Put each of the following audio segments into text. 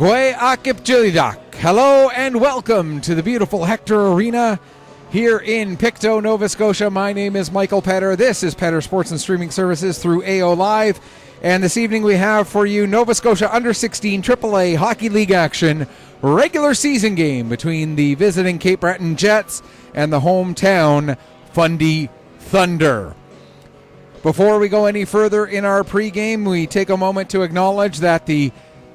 Gwe Akipjilidak. Hello and welcome to the beautiful Hector Arena here in Pictou, Nova Scotia. My name is Michael Petter. This is Petter Sports and Streaming Services through AO Live. And this evening we have for you Nova Scotia Under-16 AAA Hockey League action, regular season game between the visiting Cape Breton Jets and the hometown Fundy Thunder. Before we go any further in our pregame, we take a moment to acknowledge that the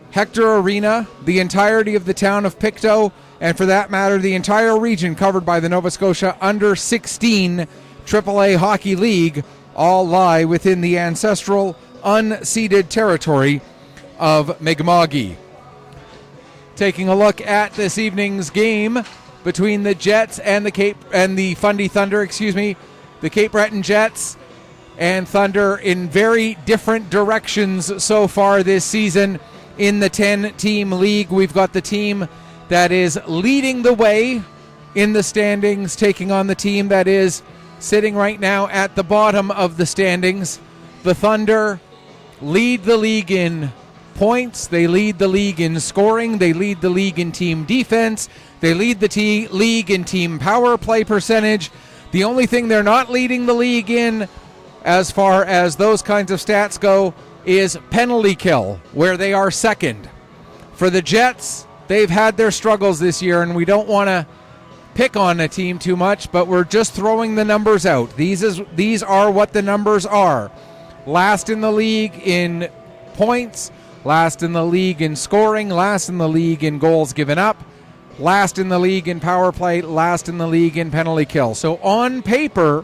Hector Arena, the entirety of the town of Pictou, and for that matter, the entire region covered by the Nova Scotia Under-16 AAA Hockey League all lie within the ancestral, unceded territory of Mi'kma'ki. Taking a look at this evening's game between the Jets and the Fundy Thunder, the Cape Breton Jets and Thunder in very different directions so far this season. In the 10-team league, we've got the team that is leading the way in the standings, taking on the team that is sitting right now at the bottom of the standings. The Thunder lead the league in points, they lead the league in scoring, they lead the league in team defense, they lead the league in team power play percentage. The only thing they're not leading the league in, as far as those kinds of stats go, is penalty kill, where they are second. For the Jets, they've had their struggles this year, and we don't want to pick on a team too much, but we're just throwing the numbers out. These are what the numbers are. Last in the league in points, last in the league in scoring, last in the league in goals given up, last in the league in power play, last in the league in penalty kill. So on paper,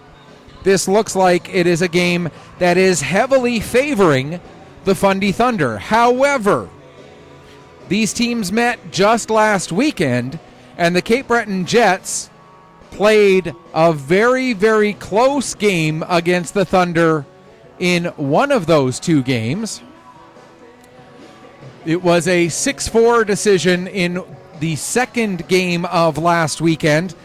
this looks like it is a game that is heavily favoring the Fundy Thunder. However, these teams met just last weekend, and the Cape Breton Jets played a very, very close game against the Thunder in one of those two games. It was a 6-4 decision in the second game of last weekend,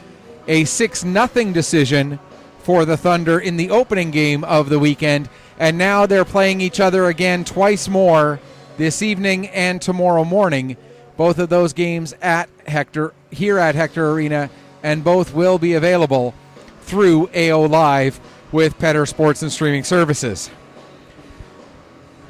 a 6-0 decision for the Thunder in the opening game of the weekend, and now they're playing each other again twice more this evening and tomorrow morning. Both of those games here at Hector Arena, and both will be available through AO Live with Petter Sports and Streaming Services.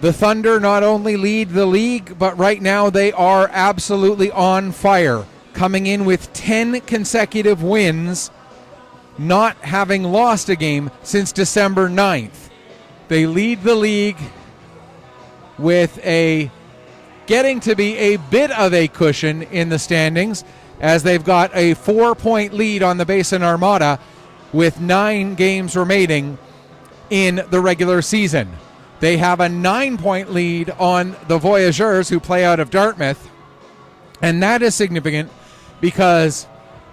The Thunder not only lead the league, but right now they are absolutely on fire, coming in with 10 consecutive wins, not having lost a game since December 9th. They lead the league with getting to be a bit of a cushion in the standings, as they've got a 4-point lead on the Basin Armada with 9 games remaining in the regular season. They have a 9-point lead on the Voyageurs, who play out of Dartmouth, and that is significant because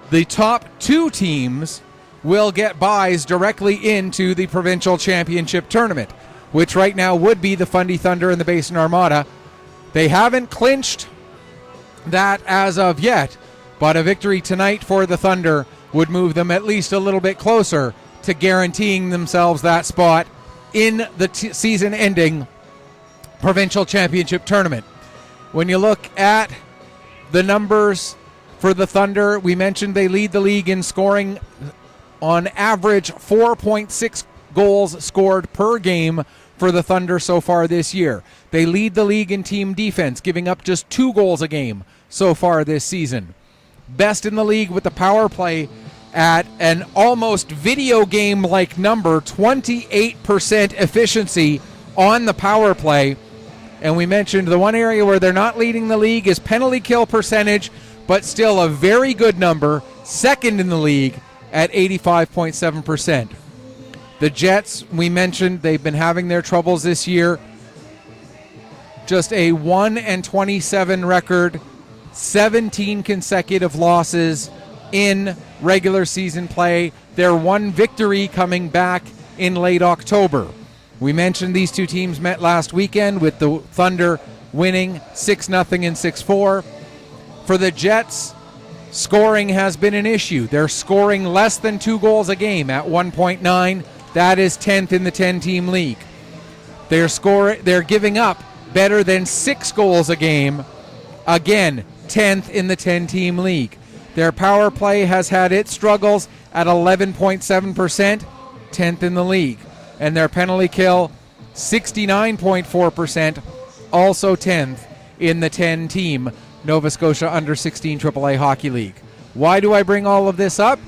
the top 2 teams will get buys directly into the provincial championship tournament, which right now would be the Fundy Thunder and the Basin Armada. They haven't clinched that as of yet, but a victory tonight for the Thunder would move them at least a little bit closer to guaranteeing themselves that spot in the season-ending provincial championship tournament. When you look at the numbers for the Thunder, we mentioned they lead the league in scoring. On average, 4.6 goals scored per game for the Thunder so far this year. They lead the league in team defense, giving up just 2 goals a game so far this season. Best in the league with the power play at an almost video game-like number, 28% efficiency on the power play. And we mentioned the one area where they're not leading the league is penalty kill percentage, but still a very good number, second in the league at 85.7%. The Jets, we mentioned, they've been having their troubles this year. Just a 1-27 record, 17 consecutive losses in regular season play. Their one victory coming back in late October. We mentioned these two teams met last weekend with the Thunder winning 6-0 and 6-4. For the Jets, scoring has been an issue. They're scoring less than 2 goals a game at 1.9. That is 10th in the 10-team league. They're giving up better than 6 goals a game again, 10th in the 10-team league. Their power play has had its struggles at 11.7%, 10th in the league. And their penalty kill, 69.4%, also 10th in the 10-team Nova Scotia Under-16 AAA Hockey League. Why do I bring all of this up?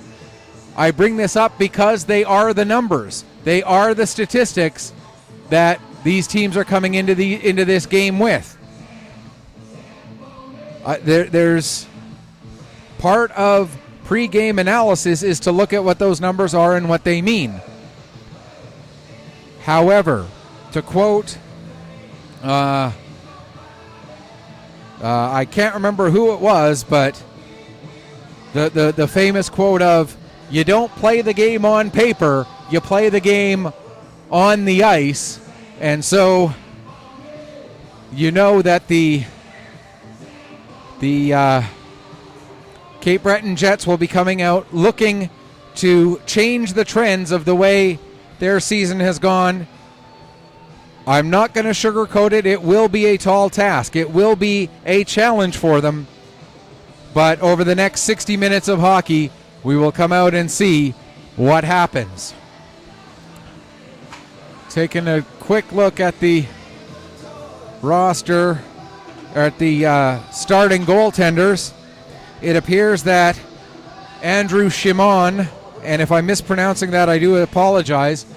I bring this up because they are the numbers. They are the statistics that these teams are coming into this game with. There's part of pre-game analysis is to look at what those numbers are and what they mean. However, to quote, I can't remember who it was, but the famous quote of, "You don't play the game on paper, you play the game on the ice," and so you know that the Cape Breton Jets will be coming out looking to change the trends of the way their season has gone. I'm not going to sugarcoat it. It will be a tall task. It will be a challenge for them. But over the next 60 minutes of hockey, we will come out and see what happens. Taking a quick look at the roster, or at the starting goaltenders, it appears that Andrew Shimon, and if I'm mispronouncing that, I do apologize,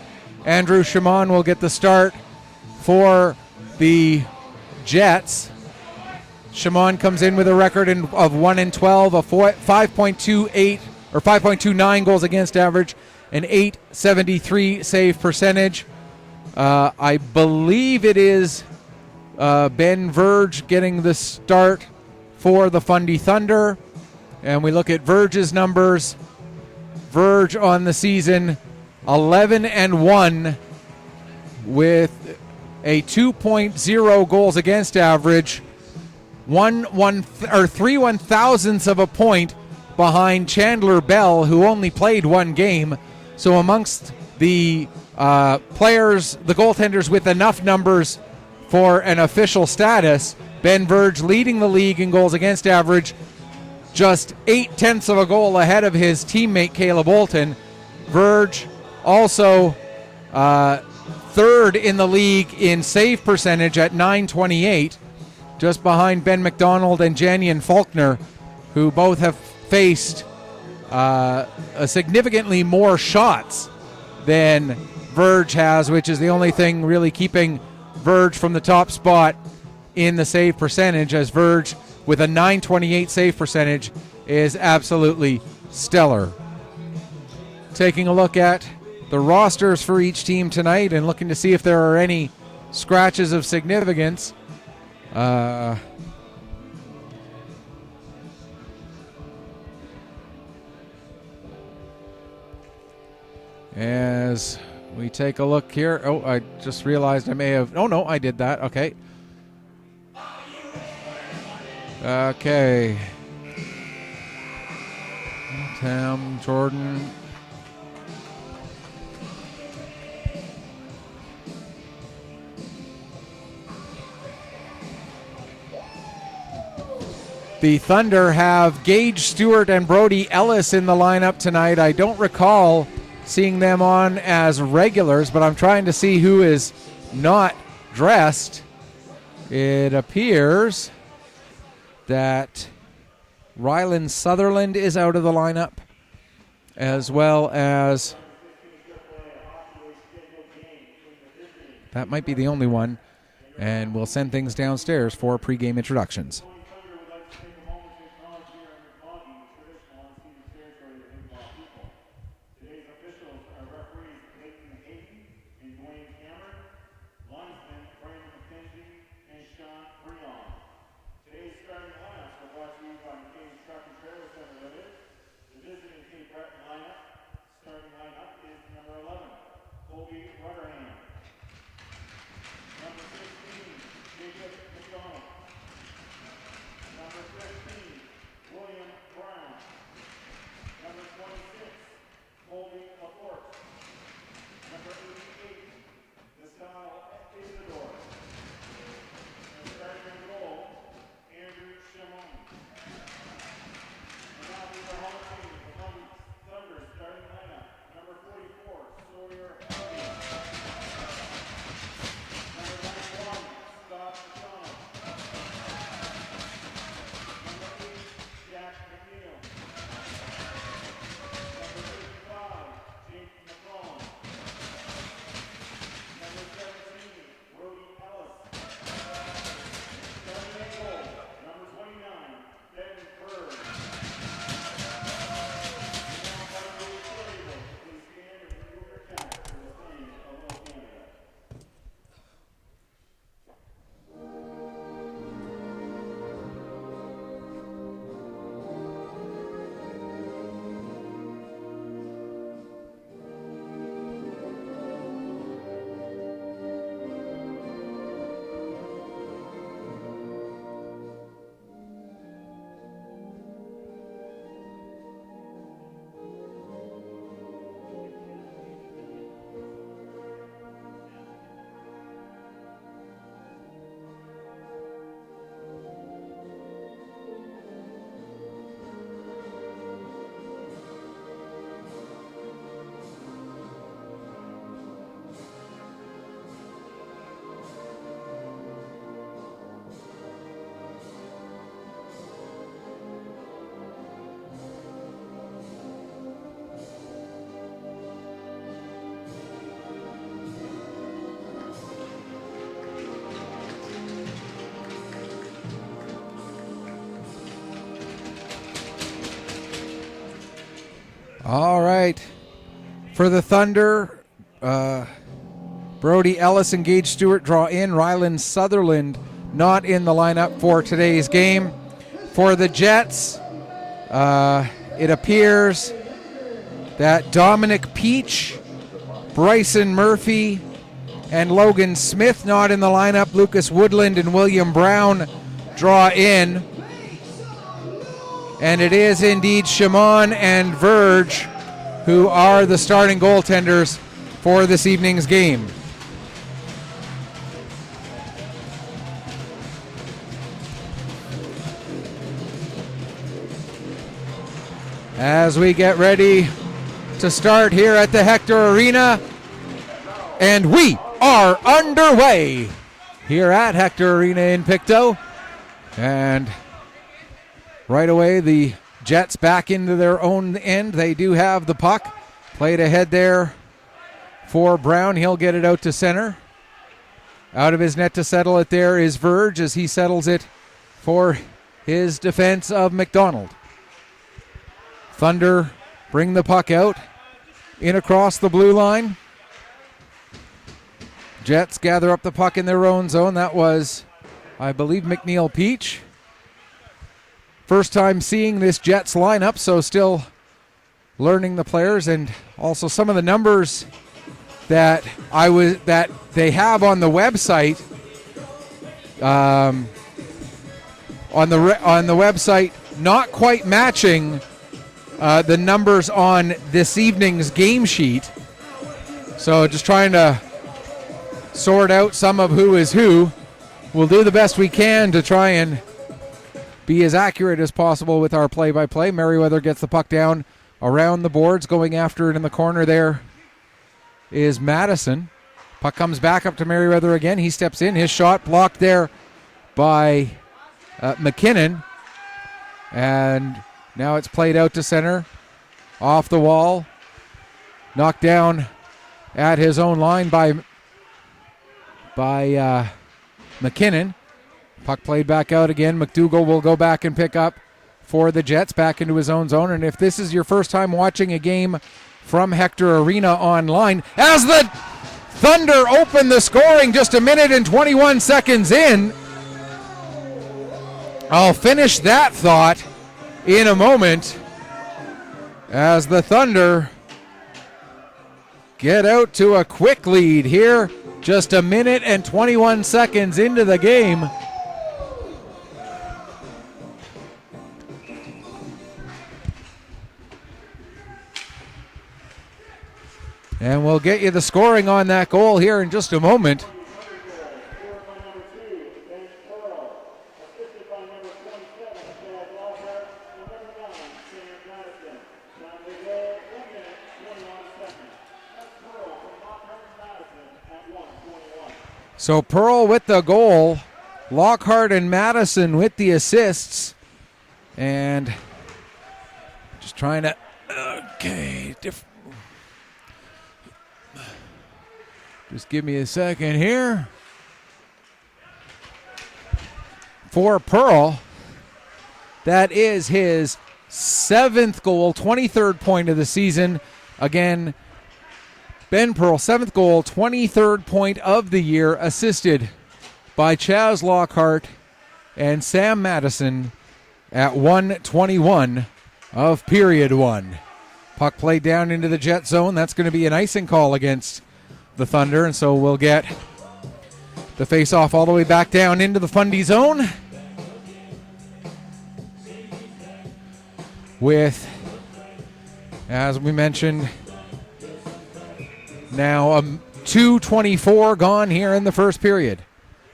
Andrew Shimon will get the start for the Jets. Shimon comes in with a record of 1-12, a 5.28 or 5.29 goals against average, an .873 save percentage. I believe it is Ben Verge getting the start for the Fundy Thunder. And we look at Verge's numbers. Verge on the season, 11-1 with a 2.0 goals against average, 3/1000ths of a point behind Chandler Bell, who only played one game. So amongst the players, the goaltenders with enough numbers for an official status, Ben Verge leading the league in goals against average, just 0.8 of a goal ahead of his teammate Caleb Bolton. Verge also third in the league in save percentage at .928, just behind Ben McDonald and Janian Faulkner, who both have faced significantly more shots than Verge has, which is the only thing really keeping Verge from the top spot in the save percentage, as Verge with a .928 save percentage is absolutely stellar. Taking a look at the rosters for each team tonight and looking to see if there are any scratches of significance. As we take a look here. Oh, I just realized I may have... Oh, no, I did that. Okay. Okay. Tam, Jordan. The Thunder have Gage Stewart and Brody Ellis in the lineup tonight. I don't recall seeing them on as regulars, but I'm trying to see who is not dressed. It appears that Ryland Sutherland is out of the lineup, as well as... That might be the only one. And we'll send things downstairs for pregame introductions. All right. For the Thunder, Brody Ellis and Gage Stewart draw in. Ryland Sutherland not in the lineup for today's game. For the Jets, it appears that Dominic Peach, Bryson Murphy, and Logan Smith not in the lineup. Lucas Woodland and William Brown draw in. And it is indeed Shimon and Verge who are the starting goaltenders for this evening's game. As we get ready to start here at the Hector Arena, and we are underway here at Hector Arena in Pictou. And right away, the Jets back into their own end. They do have the puck. Played ahead there for Brown. He'll get it out to center. Out of his net to settle it there is Verge as he settles it for his defense of McDonald. Thunder bring the puck out in across the blue line. Jets gather up the puck in their own zone. That was, I believe, McNeil Peach. First time seeing this Jets lineup, so still learning the players and also some of the numbers that they have on the website. On the website, not quite matching the numbers on this evening's game sheet. So just trying to sort out some of who is who. We'll do the best we can to try and be as accurate as possible with our play-by-play. Merriweather gets the puck down around the boards. Going after it in the corner there is Madison. Puck comes back up to Merriweather again. He steps in. His shot blocked there by McKinnon. And now it's played out to center. Off the wall. Knocked down at his own line by McKinnon. Puck played back out again. McDougall will go back and pick up for the Jets back into his own zone. And if this is your first time watching a game from Hector Arena online, as the Thunder open the scoring just a minute and 21 seconds in, I'll finish that thought in a moment as the Thunder get out to a quick lead here just a minute and 21 seconds into the game. And we'll get you the scoring on that goal here in just a moment. So Pearl with the goal, Lockhart and Madison with the assists. And just trying to, just give me a second here. For Pearl, that is his 7th goal, 23rd point of the season. Again, Ben Pearl, 7th goal, 23rd point of the year, assisted by Chaz Lockhart and Sam Madison at 1:21 of period 1. Puck played down into the Jet zone. That's going to be an icing call against the Thunder, and so we'll get the face-off all the way back down into the Fundy zone with, as we mentioned, now 2:24 gone here in the first period.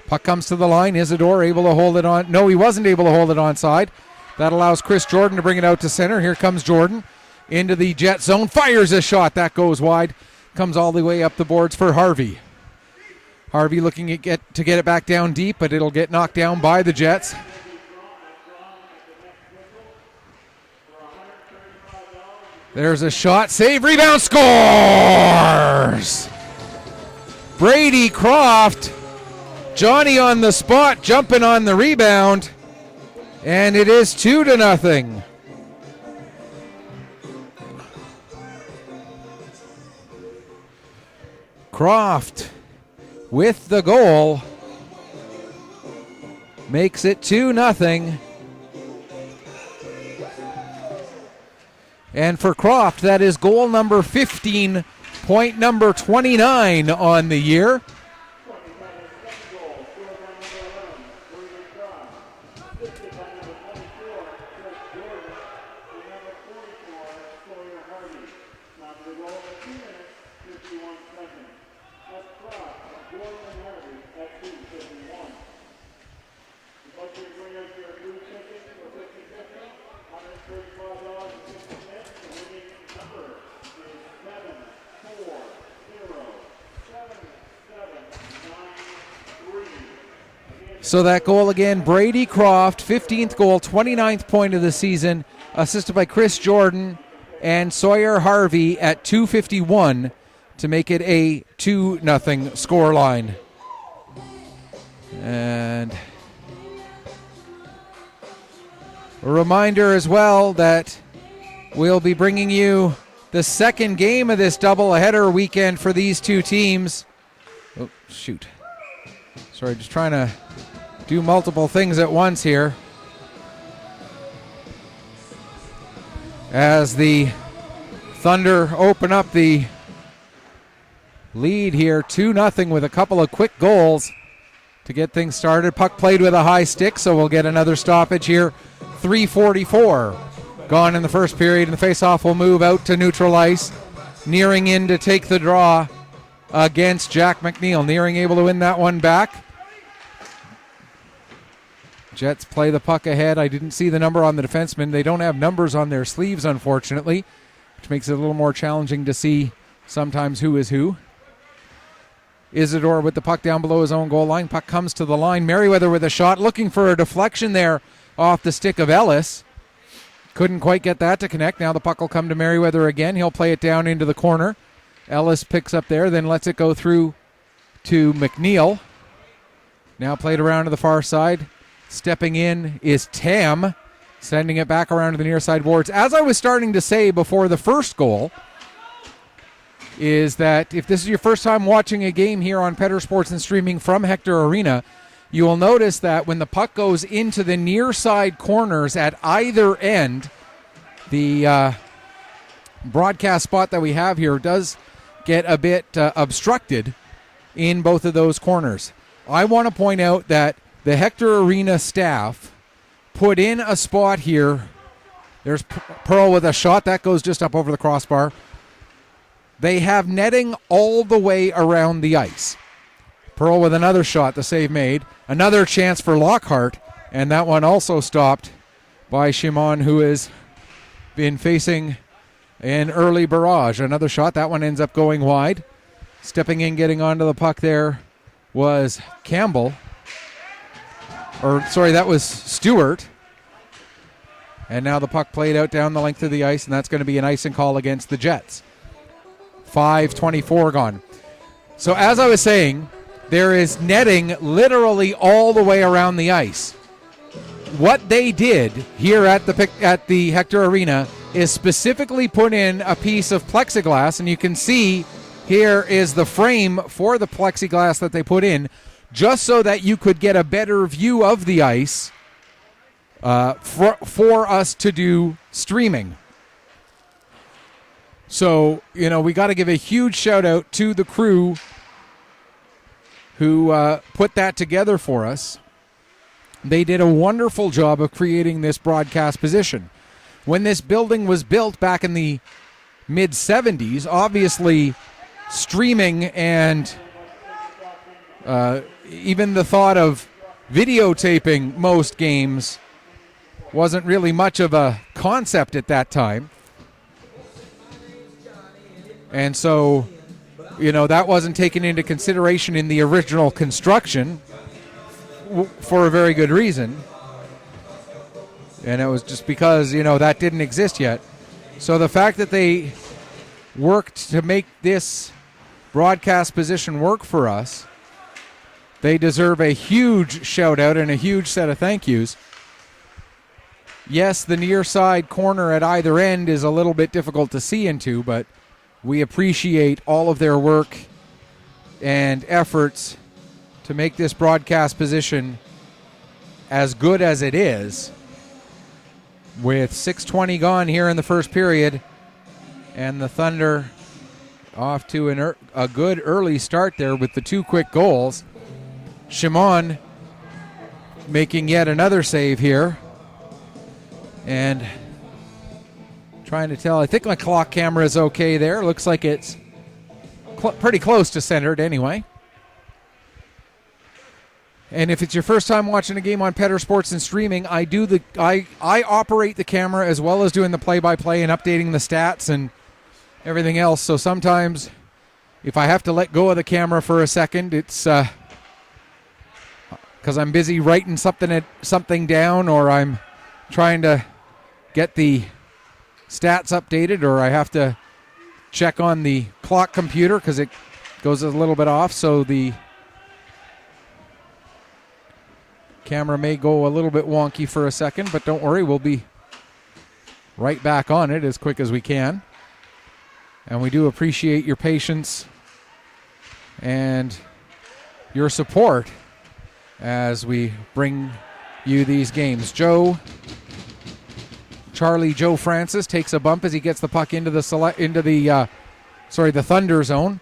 Puck comes to the line. Isidore able to hold it on. No, he wasn't able to hold it onside. That allows Chris Jordan to bring it out to center. Here comes Jordan into the Jet zone. Fires a shot. That goes wide. Comes all the way up the boards for Harvey. Harvey looking to get it back down deep, but it'll get knocked down by the Jets. There's a shot, save, rebound, scores! Brady Croft, Johnny on the spot, jumping on the rebound, and it is 2-0. Croft with the goal makes it 2-0. And for Croft, that is goal number 15, point number 29 on the year. So that goal again, Brady Croft, 15th goal, 29th point of the season, assisted by Chris Jordan and Sawyer Harvey at 2:51 to make it a 2-0 scoreline. And a reminder as well that we'll be bringing you the second game of this doubleheader weekend for these two teams. Oh, shoot. Sorry, just trying to do multiple things at once here. As the Thunder open up the lead here, 2-0 with a couple of quick goals to get things started. Puck played with a high stick, so we'll get another stoppage here. 3:44 gone in the first period, and the faceoff will move out to neutral ice. Nearing in to take the draw against Jack McNeil. Nearing able to win that one back. Jets play the puck ahead. I didn't see the number on the defenseman. They don't have numbers on their sleeves, unfortunately, which makes it a little more challenging to see sometimes who is who. Isidore with the puck down below his own goal line. Puck comes to the line. Merriweather with a shot, looking for a deflection there off the stick of Ellis. Couldn't quite get that to connect. Now the puck will come to Merriweather again. He'll play it down into the corner. Ellis picks up there, then lets it go through to McNeil. Now played around to the far side. Stepping in is Tam, sending it back around to the near side boards. As I was starting to say before the first goal, is that if this is your first time watching a game here on Petter Sports and streaming from Hector Arena, you will notice that when the puck goes into the near side corners at either end, the broadcast spot that we have here does get a bit obstructed in both of those corners. I want to point out that the Hector Arena staff put in a spot here. There's Pearl with a shot. That goes just up over the crossbar. They have netting all the way around the ice. Pearl with another shot, the save made. Another chance for Lockhart, and that one also stopped by Shimon, who has been facing an early barrage. Another shot. That one ends up going wide. Stepping in, getting onto the puck there was Campbell. That was Stewart. And now the puck played out down the length of the ice, and that's going to be an icing call against the Jets. 5:24 gone. So as I was saying, there is netting literally all the way around the ice. What they did here at the Hector Arena is specifically put in a piece of plexiglass, and you can see here is the frame for the plexiglass that they put in, just so that you could get a better view of the ice for us to do streaming. So, we got to give a huge shout out to the crew who put that together for us. They did a wonderful job of creating this broadcast position. When this building was built back in the mid-'70s, obviously streaming and even the thought of videotaping most games wasn't really much of a concept at that time. And so, that wasn't taken into consideration in the original construction for a very good reason. And it was just because, that didn't exist yet. So the fact that they worked to make this broadcast position work for us, they deserve a huge shout out and a huge set of thank yous. Yes, the near side corner at either end is a little bit difficult to see into, but we appreciate all of their work and efforts to make this broadcast position as good as it is, with 6:20 gone here in the first period, and the Thunder off to a good early start there with the 2 quick goals. Shimon making yet another save here, and trying to tell. I think my clock camera is okay there. Looks like it's pretty close to centered anyway. And if it's your first time watching a game on Petter Sports and Streaming, I operate the camera as well as doing the play-by-play and updating the stats and everything else. So sometimes if I have to let go of the camera for a second, it's because I'm busy writing something down, or I'm trying to get the stats updated, or I have to check on the clock computer because it goes a little bit off. So the camera may go a little bit wonky for a second, but don't worry, we'll be right back on it as quick as we can. And we do appreciate your patience and your support as we bring you these games. Joe Francis takes a bump as he gets the puck into the Thunder zone.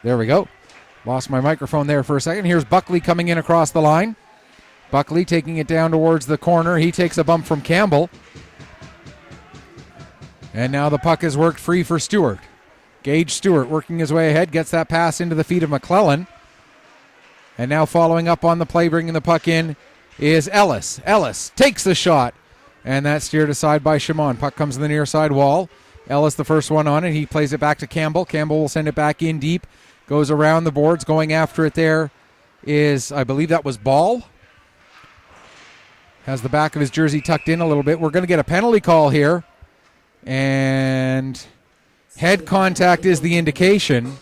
There we go. Lost my microphone there for a second. Here's Buckley coming in across the line. Buckley taking it down towards the corner. He takes a bump from Campbell. And now the puck is worked free for Stewart. Gage Stewart working his way ahead, gets that pass into the feet of McClellan. And now following up on the play, bringing the puck in, is Ellis. Ellis takes the shot, and that's steered aside by Shimon. Puck comes to the near side wall. Ellis the first one on it. He plays it back to Campbell. Campbell will send it back in deep. Goes around the boards. Going after it there is, I believe that was Ball. Has the back of his jersey tucked in a little bit. We're going to get a penalty call here. And head contact is the indication.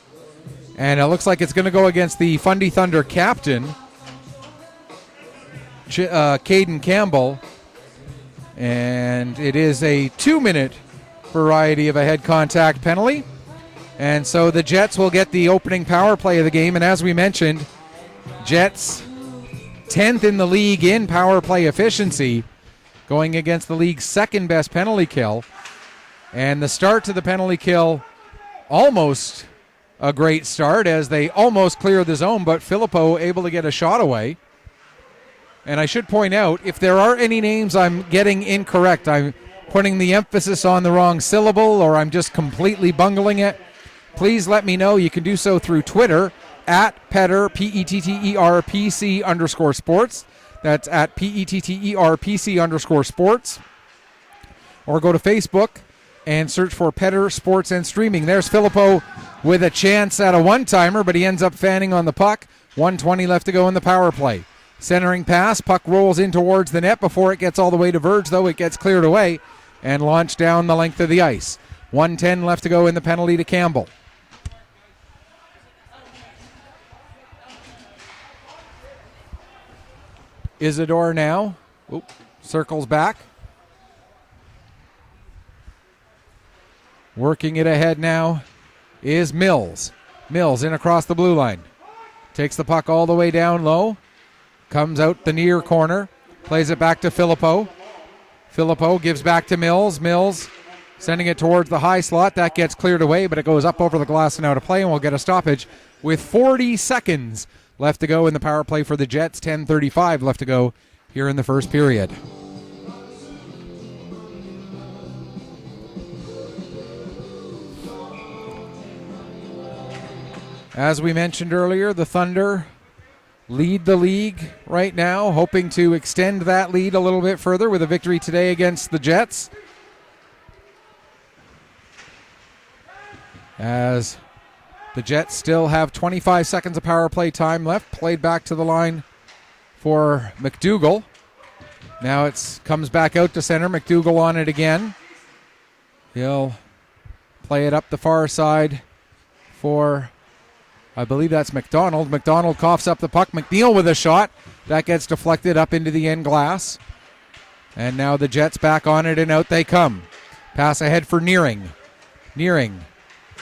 And it looks like it's going to go against the Fundy Thunder captain, Caden Campbell. And it is a 2-minute variety of a head contact penalty. And so the Jets will get the opening power play of the game. And as we mentioned, Jets 10th in the league in power play efficiency, going against the league's second best penalty kill. And the start to the penalty kill, almost a great start as they almost clear the zone, but Filippo able to get a shot away. And I should point out, if there are any names I'm getting incorrect, I'm putting the emphasis on the wrong syllable, or I'm just completely bungling it, please let me know. You can do so through Twitter at Petter, PETTERPC_sports. That's at PETTERPC_sports. Or go to Facebook and search for Petter Sports and Streaming. There's Filippo with a chance at a one-timer, but he ends up fanning on the puck. 1:20 left to go in the power play. Centering pass, puck rolls in towards the net. Before it gets all the way to Verge, though, it gets cleared away and launched down the length of the ice. 1:10 left to go in the penalty to Campbell. Isidore now circles back. Working it ahead now is Mills. Mills in across the blue line. Takes the puck all the way down low. Comes out the near corner. Plays it back to Filippo. Filippo gives back to Mills. Mills sending it towards the high slot. That gets cleared away, but it goes up over the glass and out of play, and we'll get a stoppage with 40 seconds left to go in the power play for the Jets. 10:35 left to go here in the first period. As we mentioned earlier, the Thunder lead the league right now, hoping to extend that lead a little bit further with a victory today against the Jets. As the Jets still have 25 seconds of power play time left. Played back to the line for McDougall. Now it comes back out to center. McDougall on it again. He'll play it up the far side for, I believe that's McDonald. McDonald coughs up the puck. McNeil with a shot. That gets deflected up into the end glass. And now the Jets back on it, and out they come. Pass ahead for Nearing. Nearing.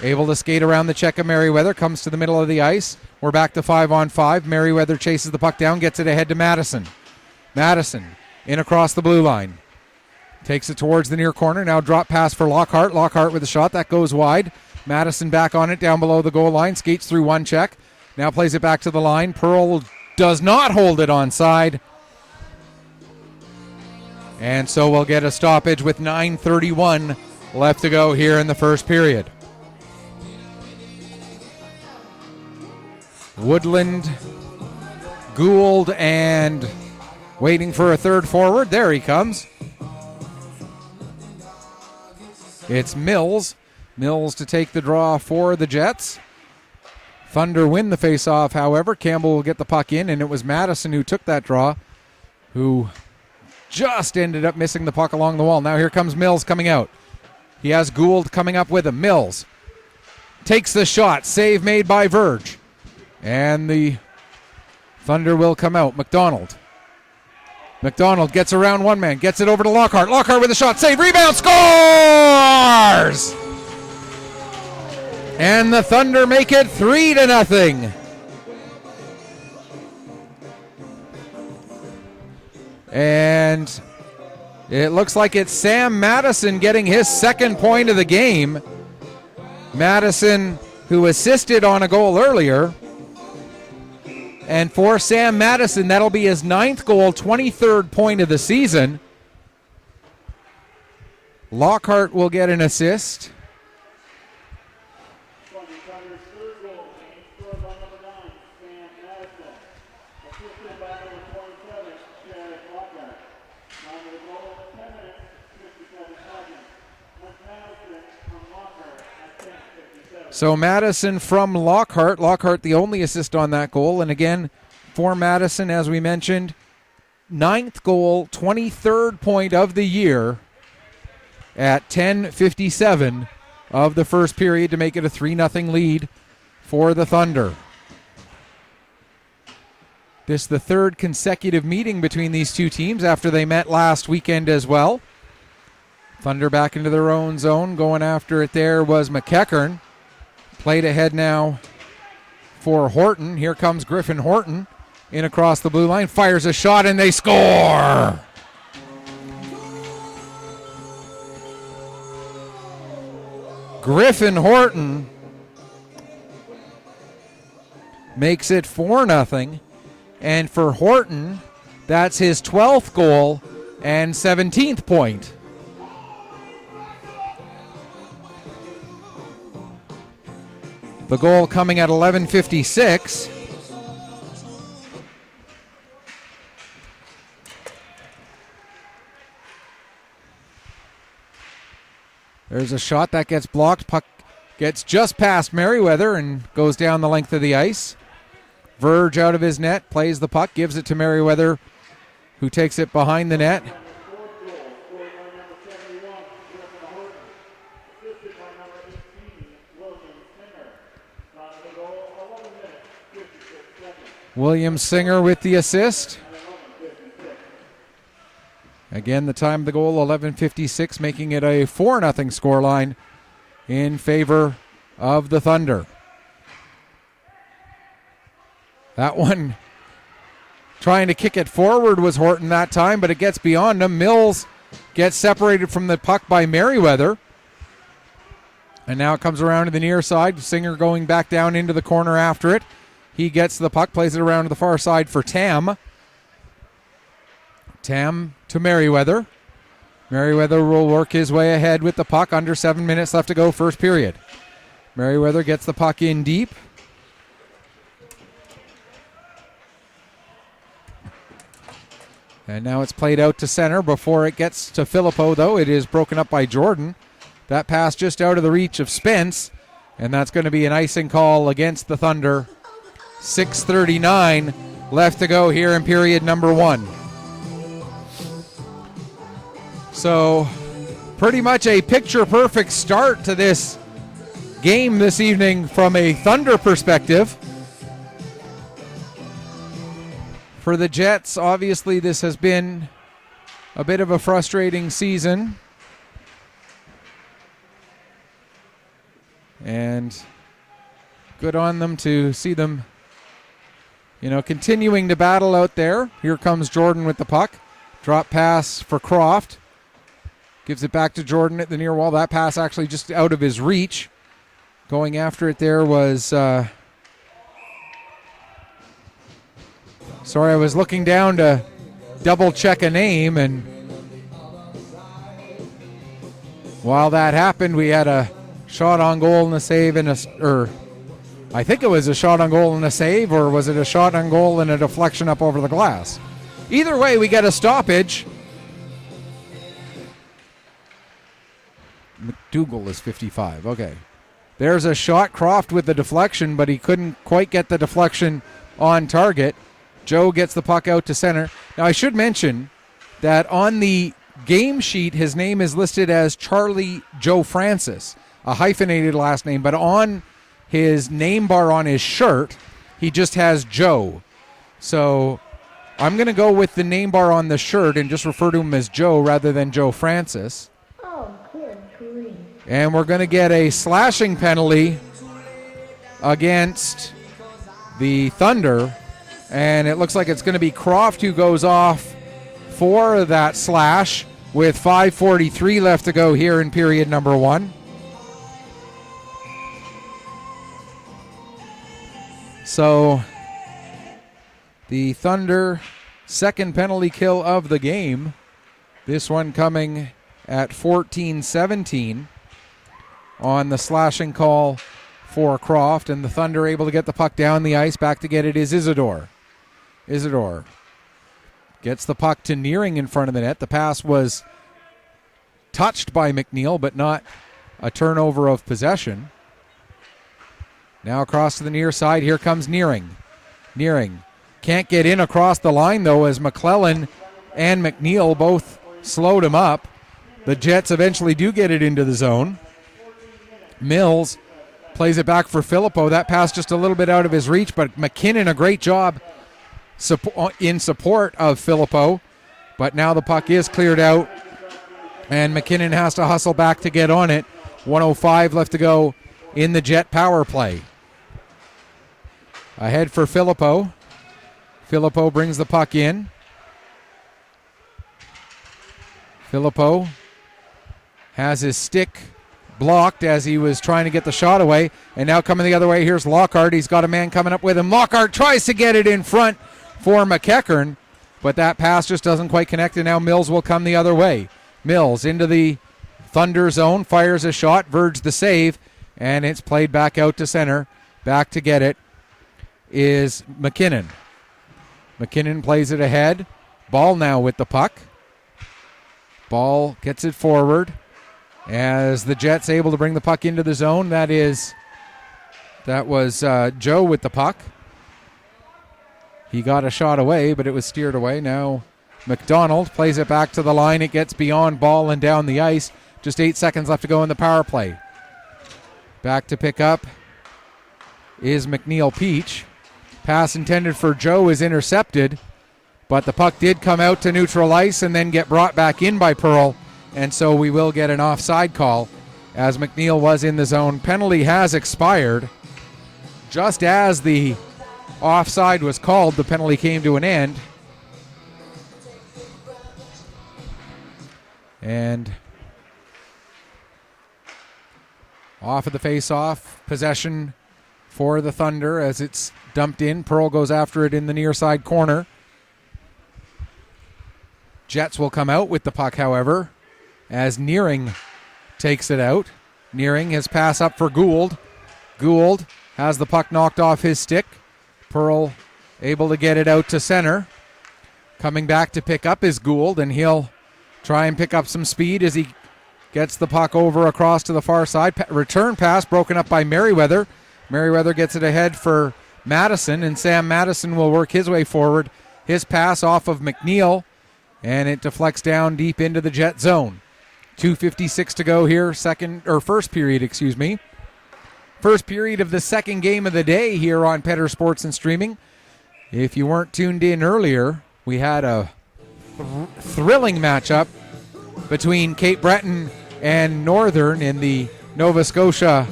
Able to skate around the check of Merriweather. Comes to the middle of the ice. We're back to 5-on-5. Merriweather chases the puck down. Gets it ahead to Madison. Madison in across the blue line. Takes it towards the near corner. Now drop pass for Lockhart. Lockhart with a shot. That goes wide. Madison back on it down below the goal line. Skates through one check. Now plays it back to the line. Pearl does not hold it onside. And so we'll get a stoppage with 9:31 left to go here in the first period. Woodland, Gould, and waiting for a third forward. There he comes. It's Mills. Mills to take the draw for the Jets. Thunder win the faceoff, however. Campbell will get the puck in, and it was Madison who took that draw, who just ended up missing the puck along the wall. Now here comes Mills coming out. He has Gould coming up with him. Mills takes the shot. Save made by Verge. And the Thunder will come out. McDonald gets around one man. Gets it over to Lockhart. Lockhart with a shot. Save. Rebound. Scores! And the Thunder make it 3-0. And it looks like it's Sam Madison getting his second point of the game. Madison, who assisted on a goal earlier. And for Sam Madison, that'll be his 9th goal, 23rd point of the season. Lockhart will get an assist. So Madison from Lockhart. Lockhart the only assist on that goal. And again, for Madison, as we mentioned, 9th goal, 23rd point of the year at 10:57 of the first period to make it a 3-0 lead for the Thunder. This is the third consecutive meeting between these two teams after they met last weekend as well. Thunder back into their own zone. Going after it there was McEachern. Played ahead now for Horton. Here comes Griffin Horton in across the blue line. Fires a shot and they score! Griffin Horton makes it 4-0. And for Horton, that's his 12th goal and 17th point. The goal coming at 11:56. There's a shot that gets blocked. Puck gets just past Merriweather and goes down the length of the ice. Verge out of his net, plays the puck, gives it to Merriweather, who takes it behind the net. William Singer with the assist. Again, the time of the goal, 11:56, making it a 4-0 scoreline in favor of the Thunder. That one, trying to kick it forward was Horton that time, but it gets beyond him. Mills gets separated from the puck by Merriweather. And now it comes around to the near side. Singer going back down into the corner after it. He gets the puck, plays it around to the far side for Tam. Tam to Merriweather. Merriweather will work his way ahead with the puck. Under 7 minutes left to go, first period. Merriweather gets the puck in deep. And now it's played out to center. Before it gets to Filippo, though, it is broken up by Jordan. That pass just out of the reach of Spence. And that's going to be an icing call against the Thunder. 6:39 left to go here in period number 1. So pretty much a picture-perfect start to this game this evening from a Thunder perspective. For the Jets, obviously this has been a bit of a frustrating season. And good on them to see them, continuing to battle out there. Here comes Jordan with the puck. Drop pass for Croft. Gives it back to Jordan at the near wall. That pass actually just out of his reach. Going after it there was... sorry, I was looking down to double check a name, and while that happened, we had a shot on goal and a save and I think it was a shot on goal and a save, or was it a shot on goal and a deflection up over the glass? Either way, we get a stoppage. McDougall is 55. Okay. There's a shot. Croft with the deflection, but he couldn't quite get the deflection on target. Joe gets the puck out to center. Now, I should mention that on the game sheet, his name is listed as Charlie Joe Francis, a hyphenated last name, but on his name bar on his shirt, he just has Joe. So I'm going to go with the name bar on the shirt and just refer to him as Joe rather than Joe Francis. Oh, good grief. And we're going to get a slashing penalty against the Thunder. And it looks like it's going to be Croft who goes off for that slash with 5:43 left to go here in period number 1. So the Thunder second penalty kill of the game. This one coming at 14:17 on the slashing call for Croft, and the Thunder able to get the puck down the ice. Back to get it is Isidore. Isidore gets the puck to Nearing in front of the net. The pass was touched by McNeil, but not a turnover of possession. Now across to the near side. Here comes Nearing. Nearing can't get in across the line, though, as McClellan and McNeil both slowed him up. The Jets eventually do get it into the zone. Mills plays it back for Filippo. That pass just a little bit out of his reach, but McKinnon, a great job in support of Filippo. But now the puck is cleared out, and McKinnon has to hustle back to get on it. 1:05 left to go in the Jet power play. Ahead for Filippo. Filippo brings the puck in. Filippo has his stick blocked as he was trying to get the shot away. And now coming the other way, here's Lockhart. He's got a man coming up with him. Lockhart tries to get it in front for McEachern, but that pass just doesn't quite connect, and now Mills will come the other way. Mills into the Thunder zone, fires a shot, verge the save, and it's played back out to center. Back to get it is McKinnon. McKinnon plays it ahead. Ball now with the puck. Ball gets it forward as the Jets able to bring the puck into the zone. That was Joe with the puck. He got a shot away, but it was steered away. Now McDonald plays it back to the line. It gets beyond Ball and down the ice. Just 8 seconds left to go in the power play. Back to pick up is McNeil Peach. Pass intended for Joe is intercepted, but the puck did come out to neutral ice and then get brought back in by Pearl, and so we will get an offside call as McNeil was in the zone. Penalty has expired. Just as the offside was called, the penalty came to an end. And off of the face-off, possession for the Thunder as it's dumped in. Pearl goes after it in the near side corner. Jets will come out with the puck, however, as Nearing takes it out. Nearing his pass up for Gould. Gould has the puck knocked off his stick. Pearl able to get it out to center. Coming back to pick up is Gould, and he'll try and pick up some speed as he gets the puck over across to the far side. Return pass broken up by Merriweather. Merriweather gets it ahead for Madison, and Sam Madison will work his way forward. His pass off of McNeil, and it deflects down deep into the Jet zone. 2:56 to go here, first period. First period of the second game of the day here on Petter Sports and Streaming. If you weren't tuned in earlier, we had a thrilling matchup between Cape Breton and Northern in the Nova Scotia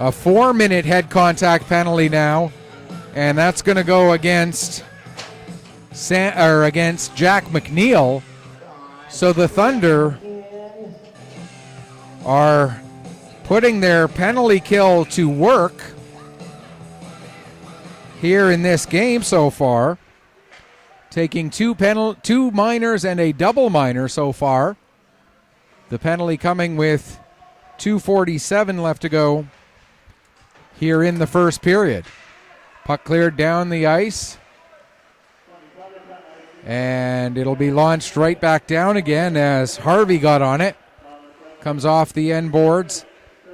A 4-minute head contact penalty now, and that's going to go against against Jack McNeil. So the Thunder are putting their penalty kill to work here in this game so far, taking two minors and a double minor so far. The penalty coming with 2:47 left to go here in the first period. Puck cleared down the ice, and it'll be launched right back down again as Harvey got on it. Comes off the end boards,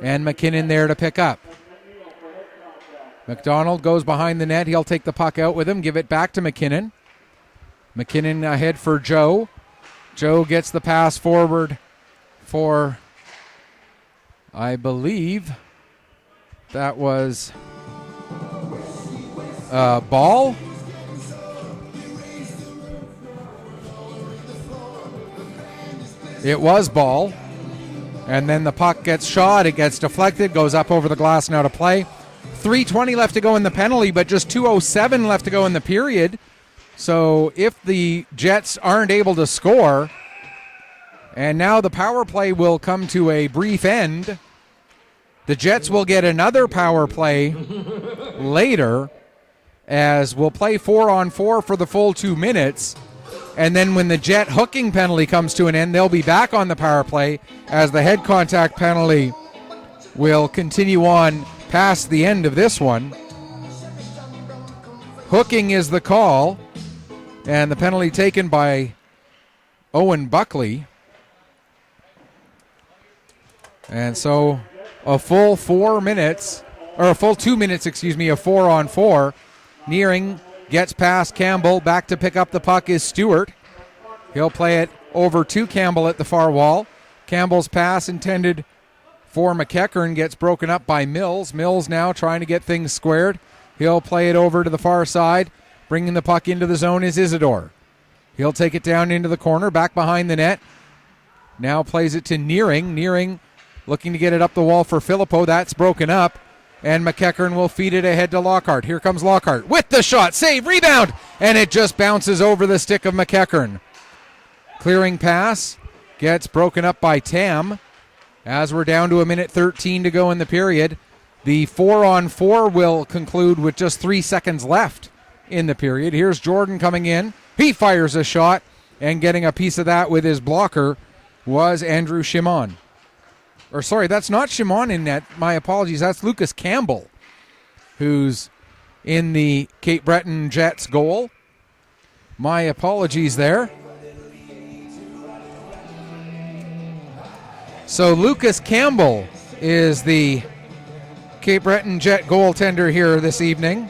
and McKinnon there to pick up. McDonald goes behind the net. He'll take the puck out with him, give it back to McKinnon. McKinnon ahead for Joe. Joe gets the pass forward for, I believe, that was Ball. It was Ball. And then the puck gets shot. It gets deflected, goes up over the glass now to play. 3:20 left to go in the penalty, but just 2:07 left to go in the period. So if the Jets aren't able to score, and now the power play will come to a brief end, the Jets will get another power play later, as we'll play 4-on-4 for the full 2 minutes. And then when the Jet hooking penalty comes to an end, they'll be back on the power play, as the head contact penalty will continue on past the end of this one. Hooking is the call, and the penalty taken by Owen Buckley. And so a full 4 minutes, or a full 2 minutes, of 4-on-4. Nearing gets past Campbell. Back to pick up the puck is Stewart. He'll play it over to Campbell at the far wall. Campbell's pass intended for McEachern gets broken up by Mills. Mills now trying to get things squared. He'll play it over to the far side. Bringing the puck into the zone is Isidore. He'll take it down into the corner, back behind the net. Now plays it to Nearing. Nearing looking to get it up the wall for Filippo. That's broken up. And McEachern will feed it ahead to Lockhart. Here comes Lockhart with the shot. Save, rebound. And it just bounces over the stick of McEachern. Clearing pass gets broken up by Tam. As we're down to 1:13 to go in the period. The 4-on-4 will conclude with just 3 seconds left in the period. Here's Jordan coming in. He fires a shot, and getting a piece of that with his blocker was Andrew Shimon. Or sorry, that's not Shimon in net. My apologies. That's Lucas Campbell, who's in the Cape Breton Jets goal. My apologies there. So Lucas Campbell is the Cape Breton Jet goaltender here this evening.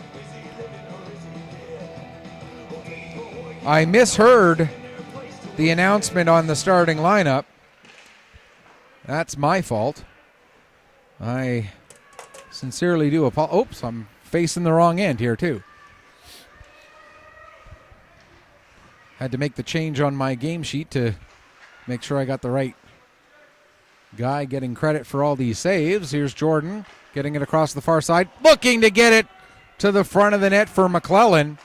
I misheard the announcement on the starting lineup. That's my fault. I sincerely do apologize. Oops, I'm facing the wrong end here too. Had to make the change on my game sheet to make sure I got the right guy getting credit for all these saves. Here's Jordan getting it across the far side, looking to get it to the front of the net for McClellan.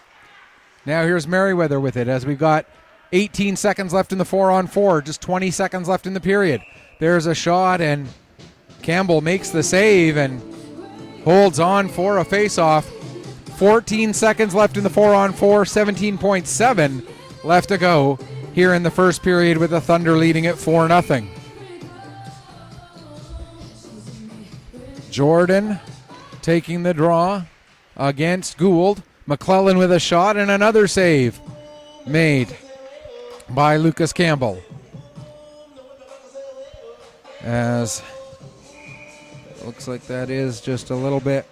Now here's Merriweather with it as we've got 18 seconds left in the 4-on-4, just 20 seconds left in the period. There's a shot, and Campbell makes the save and holds on for a face-off. 14 seconds left in the 4-on-4, 17.7 left to go here in the first period with the Thunder leading at 4-0. Jordan taking the draw against Gould. McClellan with a shot and another save made by Lucas Campbell. As looks like that is just a little bit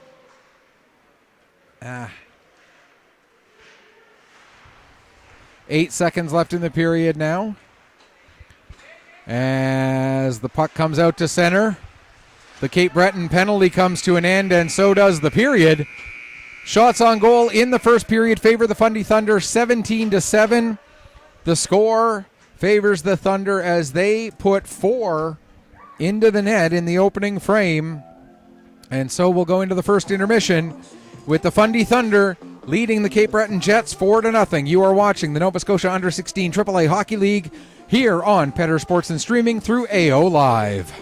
8 seconds left in the period now. As the puck comes out to center, the Cape Breton penalty comes to an end, and so does the period. Shots on goal in the first period favor the Fundy Thunder 17-7. The score favors the Thunder as they put 4 into the net in the opening frame And so we'll go into the first intermission with the Fundy Thunder leading the Cape Breton Jets 4-0. You are watching the Nova Scotia Under 16 AAA Hockey League here on Petter Sports and streaming through AO Live.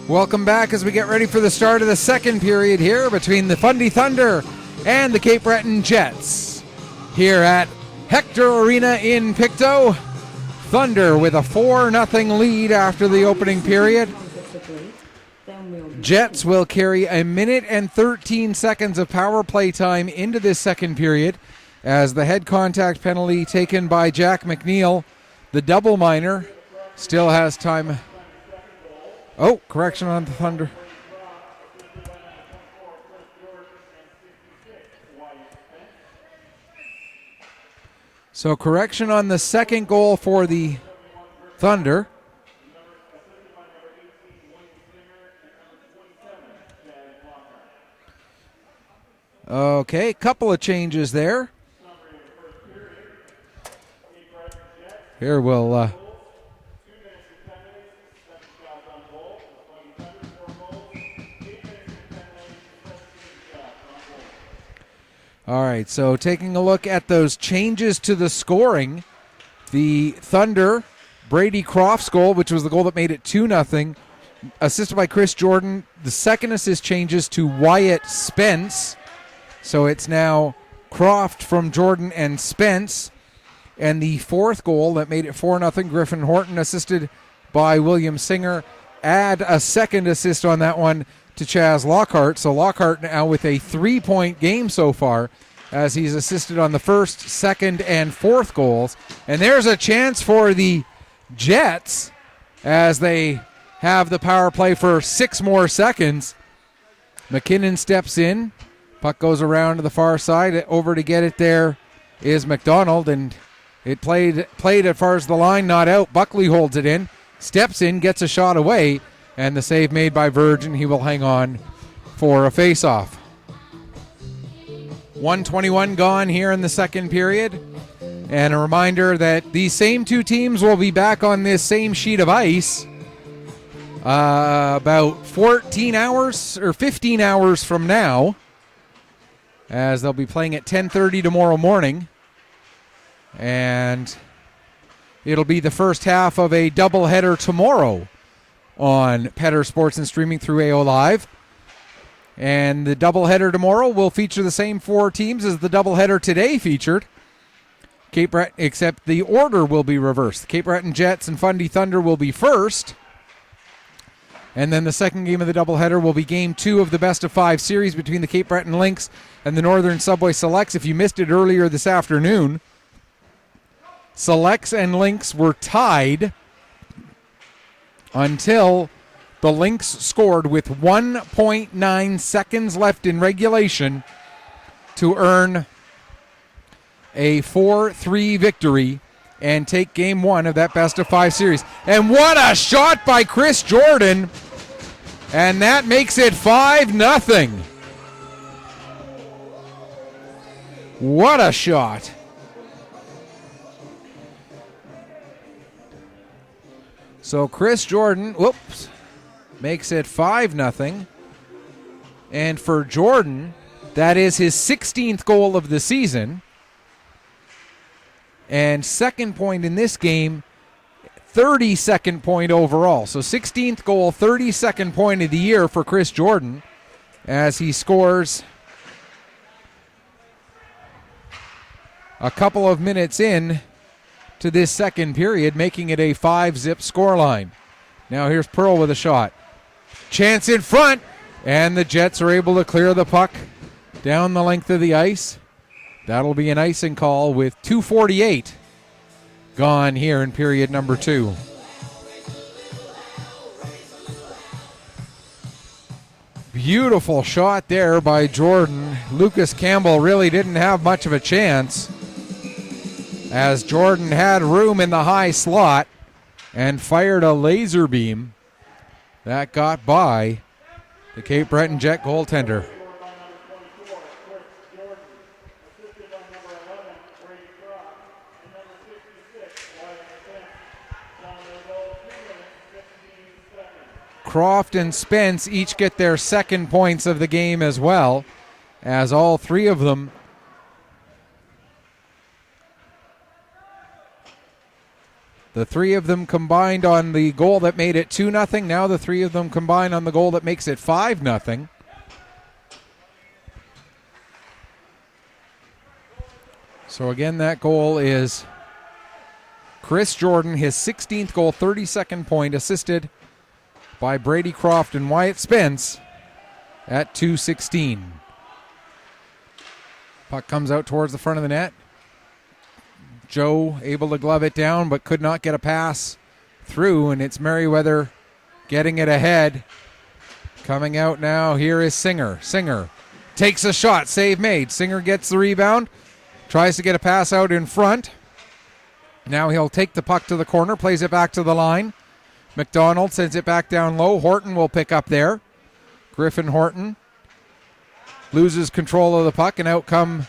Welcome back as we get ready for the start of the second period here between the Fundy Thunder and the Cape Breton Jets. Here at Hector Arena in Pictou, Thunder with a 4-0 lead after the opening period. Jets will carry 1 minute and 13 seconds of power play time into this second period as the head contact penalty taken by Jack McNeil, the double minor, still has time. Oh, correction on the Thunder. So correction on the second goal for the Thunder. Okay, couple of changes there. Here we'll all right, so taking a look at those changes to the scoring, the Thunder, Brady Croft's goal, which was the goal that made it 2-0, assisted by Chris Jordan. The second assist changes to Wyatt Spence, so it's now Croft from Jordan and Spence. And the fourth goal that made it 4-0, Griffin Horton, assisted by William Singer. Add a second assist on that one to Chaz Lockhart. So Lockhart now with a 3-point game so far as he's assisted on the first, second, and fourth goals. And there's a chance for the Jets as they have the power play for 6 more seconds. McKinnon steps in. Puck goes around to the far side. Over to get it there is McDonald, and it played as far as the line, not out. Buckley holds it in, steps in, gets a shot away, and the save made by Virgin. He will hang on for a face-off. 1:21 gone here in the second period. And a reminder that these same two teams will be back on this same sheet of ice about 14 hours or 15 hours from now, as they'll be playing at 10:30 tomorrow morning. And it'll be the first half of a doubleheader tomorrow on Petter Sports and streaming through AO Live. And the doubleheader tomorrow will feature the same 4 teams as the doubleheader today featured. Cape Breton, except the order will be reversed. Cape Breton Jets and Fundy Thunder will be first. And then the second game of the doubleheader will be game 2 of the best-of-5 series between the Cape Breton Lynx and the Northern Subway Selects. If you missed it earlier this afternoon, Selects and Lynx were tied until the Lynx scored with 1.9 seconds left in regulation to earn a 4-3 victory and take game 1 of that best-of-5 series. And what a shot by Chris Jordan! And that makes it 5-0. What a shot. So Chris Jordan, makes it 5-0. And for Jordan, that is his 16th goal of the season. And second point in this game, 32nd point overall. So 16th goal, 32nd point of the year for Chris Jordan as he scores a couple of minutes in to this second period, making it a 5-zip scoreline. Now here's Pearl with a shot. Chance in front, and the Jets are able to clear the puck down the length of the ice. That'll be an icing call with 2:48 gone here in period number 2. Beautiful shot there by Jordan. Lucas Campbell really didn't have much of a chance, as Jordan had room in the high slot and fired a laser beam that got by the Cape Breton Jet goaltender. Croft and Spence each get their second points of the game as well, as all 3 of them The three of them combined on the goal that made it 2-0. Now the three of them combine on the goal that makes it 5-0. So again, that goal is Chris Jordan, his 16th goal, 32nd point, assisted by Brady Croft and Wyatt Spence at 2:16. Puck comes out towards the front of the net. Joe able to glove it down, but could not get a pass through, and it's Merriweather getting it ahead. Coming out now, here is Singer. Singer takes a shot, save made. Singer gets the rebound, tries to get a pass out in front. Now he'll take the puck to the corner, plays it back to the line. McDonald sends it back down low. Horton will pick up there. Griffin Horton loses control of the puck, and out come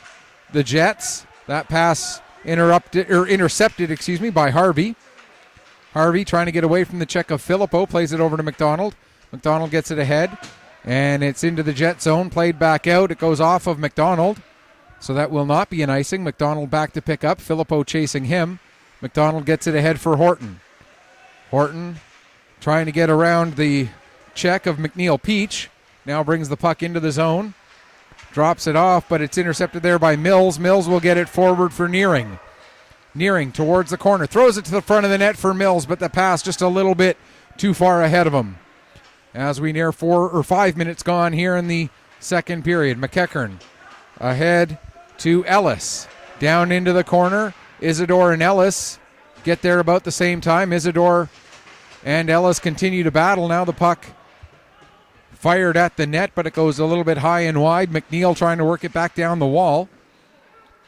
the Jets. That pass intercepted by Harvey. Harvey trying to get away from the check of Filippo, plays it over to McDonald. McDonald gets it ahead, and it's into the Jet zone, played back out. It goes off of McDonald, so that will not be an icing. McDonald back to pick up. Filippo chasing him. McDonald gets it ahead for Horton. Horton trying to get around the check of McNeil Peach. Now brings the puck into the zone. Drops it off, but it's intercepted there by Mills. Mills will get it forward for Nearing. Nearing towards the corner. Throws it to the front of the net for Mills, but the pass just a little bit too far ahead of him. As we near 4 or 5 minutes gone here in the second period. McEachern ahead to Ellis. Down into the corner. Isidore and Ellis get there about the same time. Isidore and Ellis continue to battle. Now the puck fired at the net, but it goes a little bit high and wide. McNeil trying to work it back down the wall.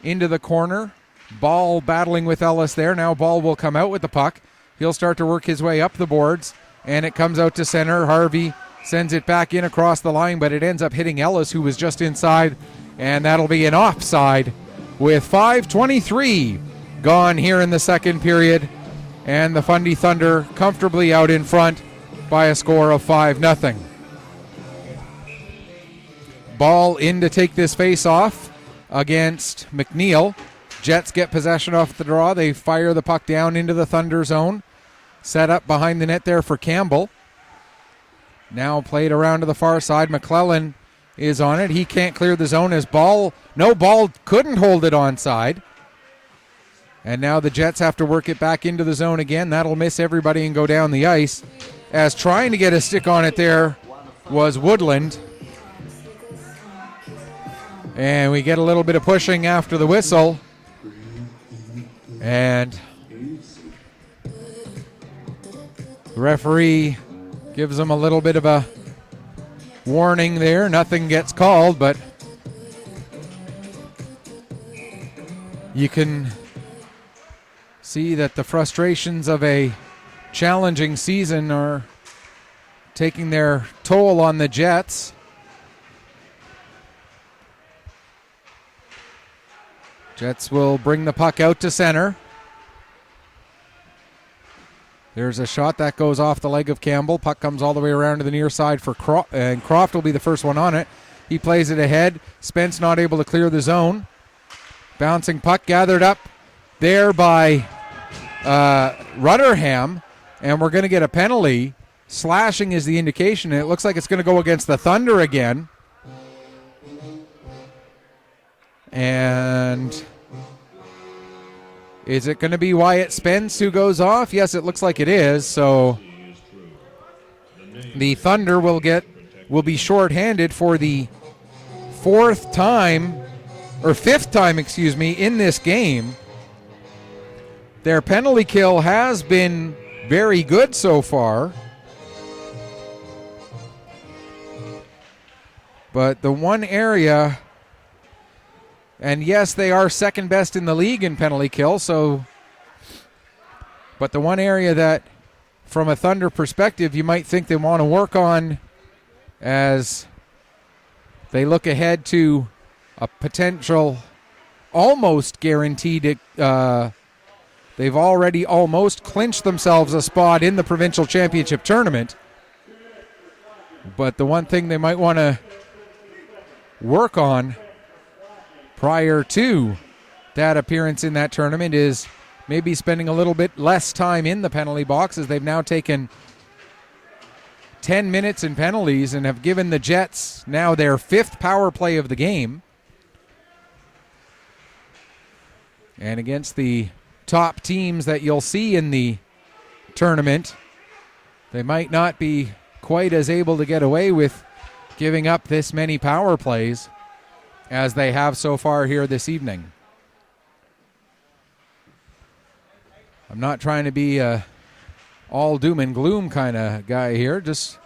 Into the corner. Ball battling with Ellis there. Now Ball will come out with the puck. He'll start to work his way up the boards, and it comes out to center. Harvey sends it back in across the line, but it ends up hitting Ellis, who was just inside, and that'll be an offside with 5:23 gone here in the second period, and the Fundy Thunder comfortably out in front by a score of 5-0. Ball in to take this face off against McNeil. Jets get possession off the draw. They fire the puck down into the Thunder zone. Set up behind the net there for Campbell. Now played around to the far side. McClellan is on it. He can't clear the zone as Ball couldn't hold it onside. And now the Jets have to work it back into the zone again. That'll miss everybody and go down the ice. As trying to get a stick on it there was Woodland. And we get a little bit of pushing after the whistle. And the referee gives them a little bit of a warning there. Nothing gets called, but you can see that the frustrations of a challenging season are taking their toll on the Jets. Jets will bring the puck out to center. There's a shot that goes off the leg of Campbell. Puck comes all the way around to the near side for Croft, and Croft will be the first one on it. He plays it ahead. Spence not able to clear the zone. Bouncing puck gathered up there by Rutherham, and we're going to get a penalty. Slashing is the indication, and it looks like it's going to go against the Thunder again. And is it going to be Wyatt Spence who goes off? Yes, it looks like it is. So the Thunder will be shorthanded for the fifth time, in this game. Their penalty kill has been very good so far. But the one area, and yes, they are second best in the league in penalty kill, but the one area that, from a Thunder perspective, you might think they want to work on as they look ahead to a potential almost guaranteed, they've already almost clinched themselves a spot in the provincial championship tournament. But the one thing they might want to work on prior to that appearance in that tournament is maybe spending a little bit less time in the penalty box, as they've now taken 10 minutes in penalties and have given the Jets now their 5th power play of the game. And against the top teams that you'll see in the tournament, they might not be quite as able to get away with giving up this many power plays as they have so far here this evening. I'm not trying to be a all doom and gloom kind of guy here, just,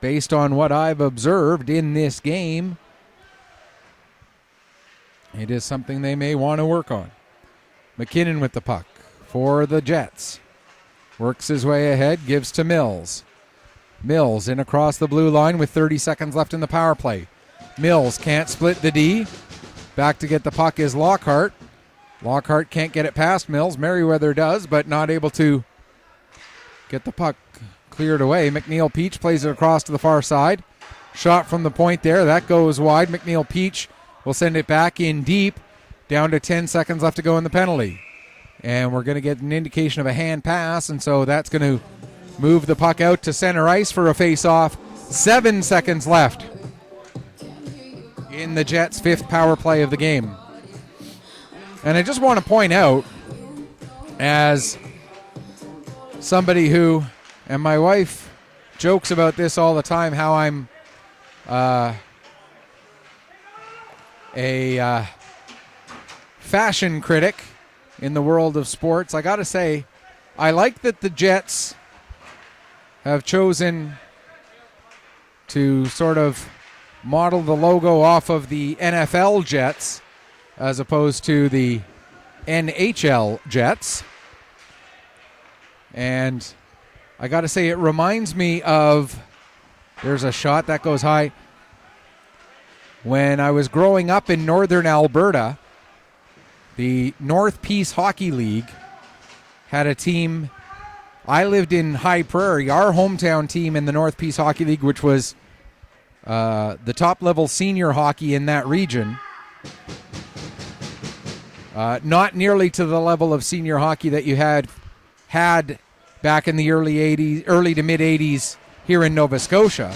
based on what I've observed in this game, it is something they may want to work on. McKinnon with the puck for the Jets. Works his way ahead, gives to Mills. Mills in across the blue line with 30 seconds left in the power play. Mills can't split the D. Back to get the puck is Lockhart. Lockhart can't get it past Mills. Merriweather does, but not able to get the puck cleared away. McNeil Peach plays it across to the far side. Shot from the point there. That goes wide. McNeil Peach will send it back in deep. Down to 10 seconds left to go in the penalty. And we're going to get an indication of a hand pass, and so that's going to move the puck out to center ice for a face-off. 7 seconds left in the Jets' 5th power play of the game. And I just want to point out, as somebody who, and my wife jokes about this all the time, how I'm a fashion critic in the world of sports. I got to say, I like that the Jets have chosen to sort of model the logo off of the NFL Jets as opposed to the NHL Jets. And I got to say, it reminds me of, there's a shot that goes high. When I was growing up in northern Alberta, the North Peace Hockey League had a team. I lived in High Prairie. Our hometown team in the North Peace Hockey League, which was the top-level senior hockey in that region, not nearly to the level of senior hockey that you had back in the early to mid-'80s here in Nova Scotia.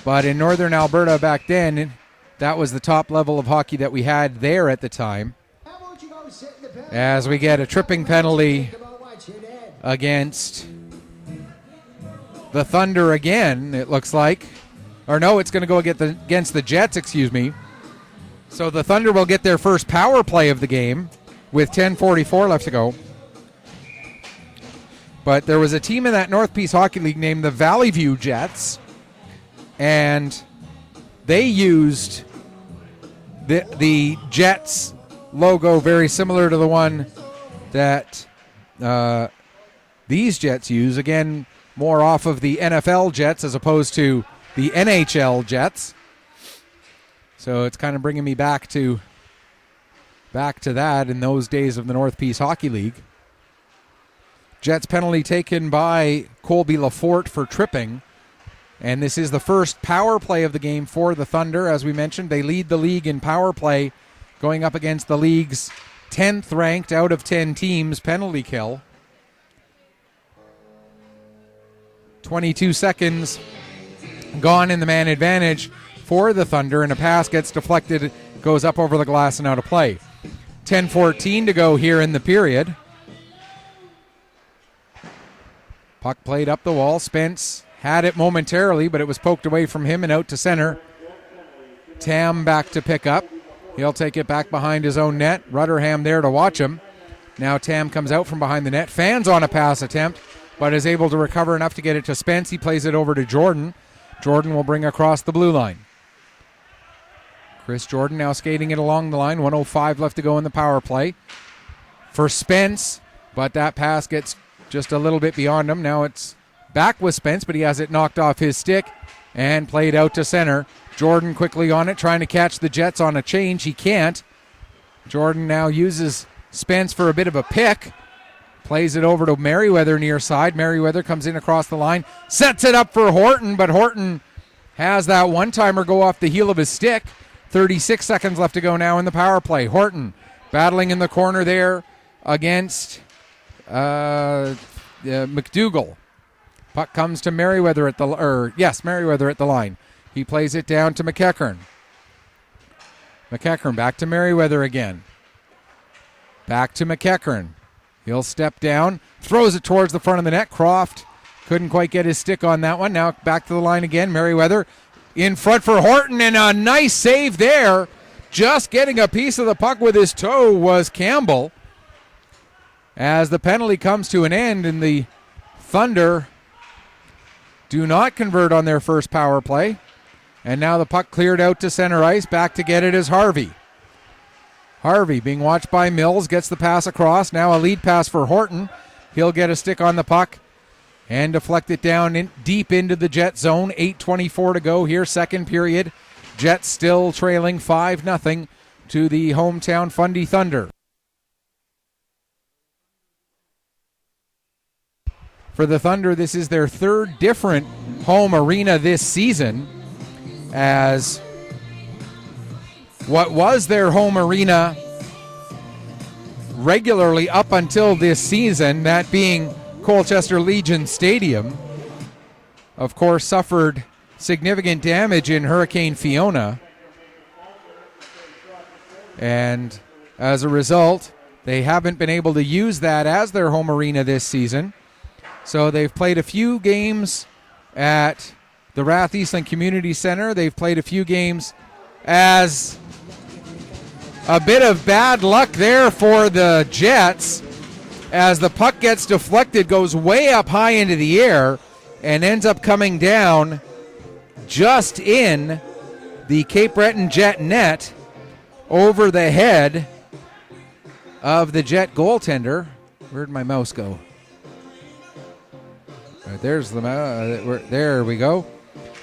But in northern Alberta back then, that was the top level of hockey that we had there at the time. As we get a tripping penalty against the Thunder again, it looks like. Or no, it's going to go against the Jets, excuse me. So the Thunder will get their first power play of the game with 10:44 left to go. But there was a team in that North Peace Hockey League named the Valley View Jets, and they used the Jets logo very similar to the one that these Jets use. Again, more off of the NFL Jets as opposed to the NHL Jets. So it's kind of bringing me back to that in those days of the North Peace Hockey League. Jets penalty taken by Colby Lafort for tripping. And this is the first power play of the game for the Thunder. As we mentioned, they lead the league in power play, going up against the league's 10th ranked out of 10 teams penalty kill. 22 seconds gone in the man advantage for the Thunder, and a pass gets deflected, goes up over the glass and out of play. 10:14 to go here in the period. Puck played up the wall. Spence had it momentarily, but it was poked away from him and out to center. Tam back to pick up. He'll take it back behind his own net. Rutherham there to watch him. Now Tam comes out from behind the net. Fans on a pass attempt, but is able to recover enough to get it to Spence. He plays it over to Jordan. Jordan will bring across the blue line. Chris Jordan now skating it along the line. 1:05 left to go in the power play for Spence, but that pass gets just a little bit beyond him. Now it's back with Spence, but he has it knocked off his stick and played out to center. Jordan quickly on it, trying to catch the Jets on a change. He can't. Jordan now uses Spence for a bit of a pick. Plays it over to Merriweather near side. Merriweather comes in across the line. Sets it up for Horton, but Horton has that one-timer go off the heel of his stick. 36 seconds left to go now in the power play. Horton battling in the corner there against McDougall. Puck comes to Merriweather at the line. He plays it down to McEachern. McEachern back to Merriweather again. Back to McEachern. He'll step down, throws it towards the front of the net. Croft couldn't quite get his stick on that one. Now back to the line again. Merriweather in front for Horton, and a nice save there. Just getting a piece of the puck with his toe was Campbell. As the penalty comes to an end, and the Thunder do not convert on their first power play. And now the puck cleared out to center ice. Back to get it is Harvey. Harvey being watched by Mills, gets the pass across. Now a lead pass for Horton. He'll get a stick on the puck and deflect it down deep into the Jet zone. 8:24 to go here, second period. Jets still trailing 5-0 to the hometown Fundy Thunder. For the Thunder, this is their third different home arena this season, as what was their home arena regularly up until this season, that being Colchester Legion Stadium, of course, suffered significant damage in Hurricane Fiona. And as a result, they haven't been able to use that as their home arena this season. So they've played a few games at the Rath Eastland Community Center. They've played a few games as a bit of bad luck there for the Jets, as the puck gets deflected, goes way up high into the air, and ends up coming down just in the Cape Breton Jet net over the head of the Jet goaltender. Where'd my mouse go? Right, there's the there we go.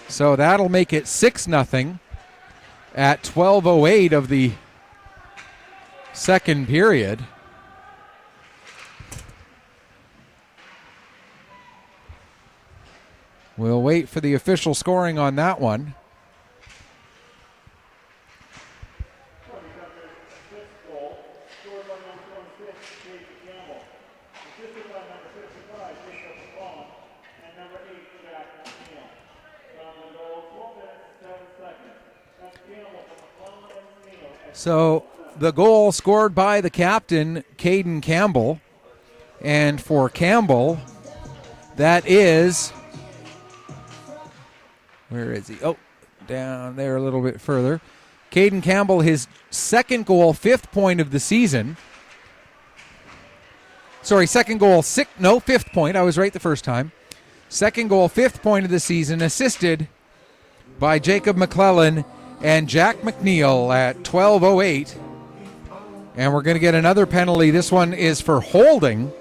So that'll make it 6-0 at 12:08 of the second period. We'll wait for the official scoring on that one. So the goal scored by the captain, Caden Campbell. And for Campbell, that is, where is he? Oh, down there a little bit further. Caden Campbell, his second goal, fifth point of the season. Sorry, second goal, fifth point. I was right the first time. Second goal, fifth point of the season, assisted by Jacob McClellan and Jack McNeil at 12:08. And we're going to get another penalty. This one is for holding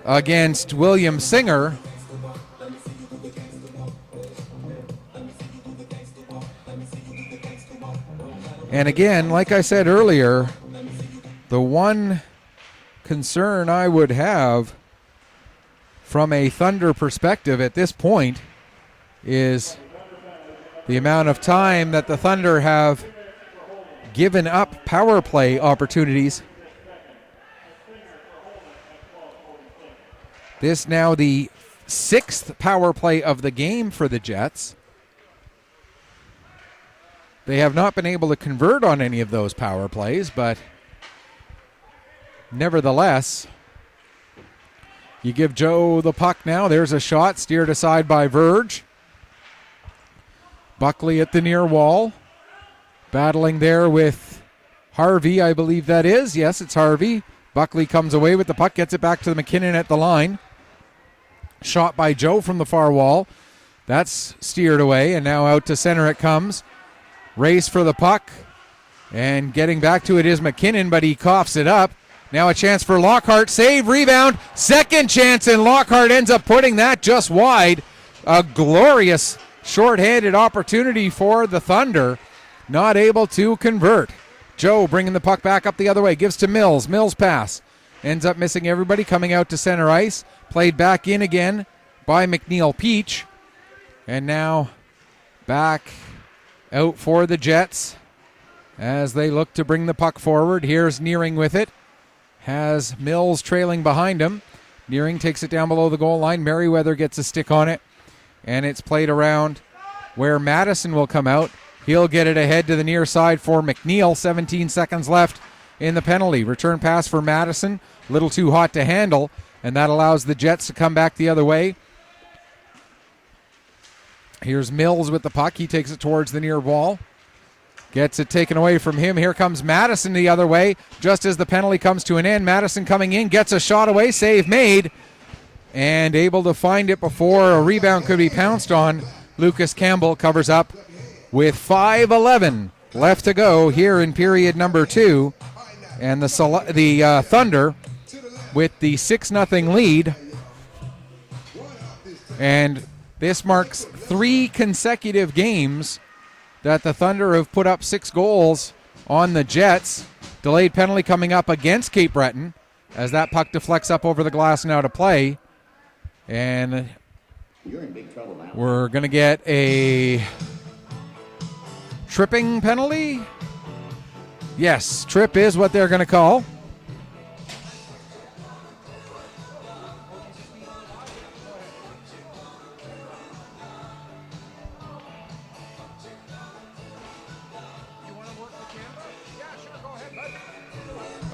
against William Singer. And again, like I said earlier, the one concern I would have from a Thunder perspective at this point is the amount of time that the Thunder have given up power play opportunities. This now the sixth power play of the game for the Jets. They have not been able to convert on any of those power plays, but nevertheless, you give Joe the puck now. There's a shot steered aside by Verge. Buckley at the near wall. Battling there with Harvey, I believe that is. Yes, it's Harvey. Buckley comes away with the puck, gets it back to the McKinnon at the line. Shot by Joe from the far wall. That's steered away, and now out to center it comes. Race for the puck, and getting back to it is McKinnon, but he coughs it up. Now a chance for Lockhart. Save, rebound, second chance, and Lockhart ends up putting that just wide. A glorious short-handed opportunity for the Thunder. Not able to convert. Joe bringing the puck back up the other way. Gives to Mills. Mills pass. Ends up missing everybody. Coming out to center ice. Played back in again by McNeil Peach. And now back out for the Jets as they look to bring the puck forward. Here's Nearing with it. has Mills trailing behind him. Nearing takes it down below the goal line. Merriweather gets a stick on it, and it's played around where Madison will come out. He'll get it ahead to the near side for McNeil. 17 seconds left in the penalty. Return pass for Madison. A little too hot to handle, and that allows the Jets to come back the other way. Here's Mills with the puck. He takes it towards the near wall. Gets it taken away from him. Here comes Madison the other way. Just as the penalty comes to an end, Madison coming in, gets a shot away. Save made. And able to find it before a rebound could be pounced on. Lucas Campbell covers up with 5:11 left to go here in period number 2. And the Thunder with the 6-0 lead. And this marks 3 consecutive games that the Thunder have put up 6 goals on the Jets. Delayed penalty coming up against Cape Breton as that puck deflects up over the glass and out of play. And You're in big trouble now. we're going to get a tripping penalty. Yes, trip is what they're going to call.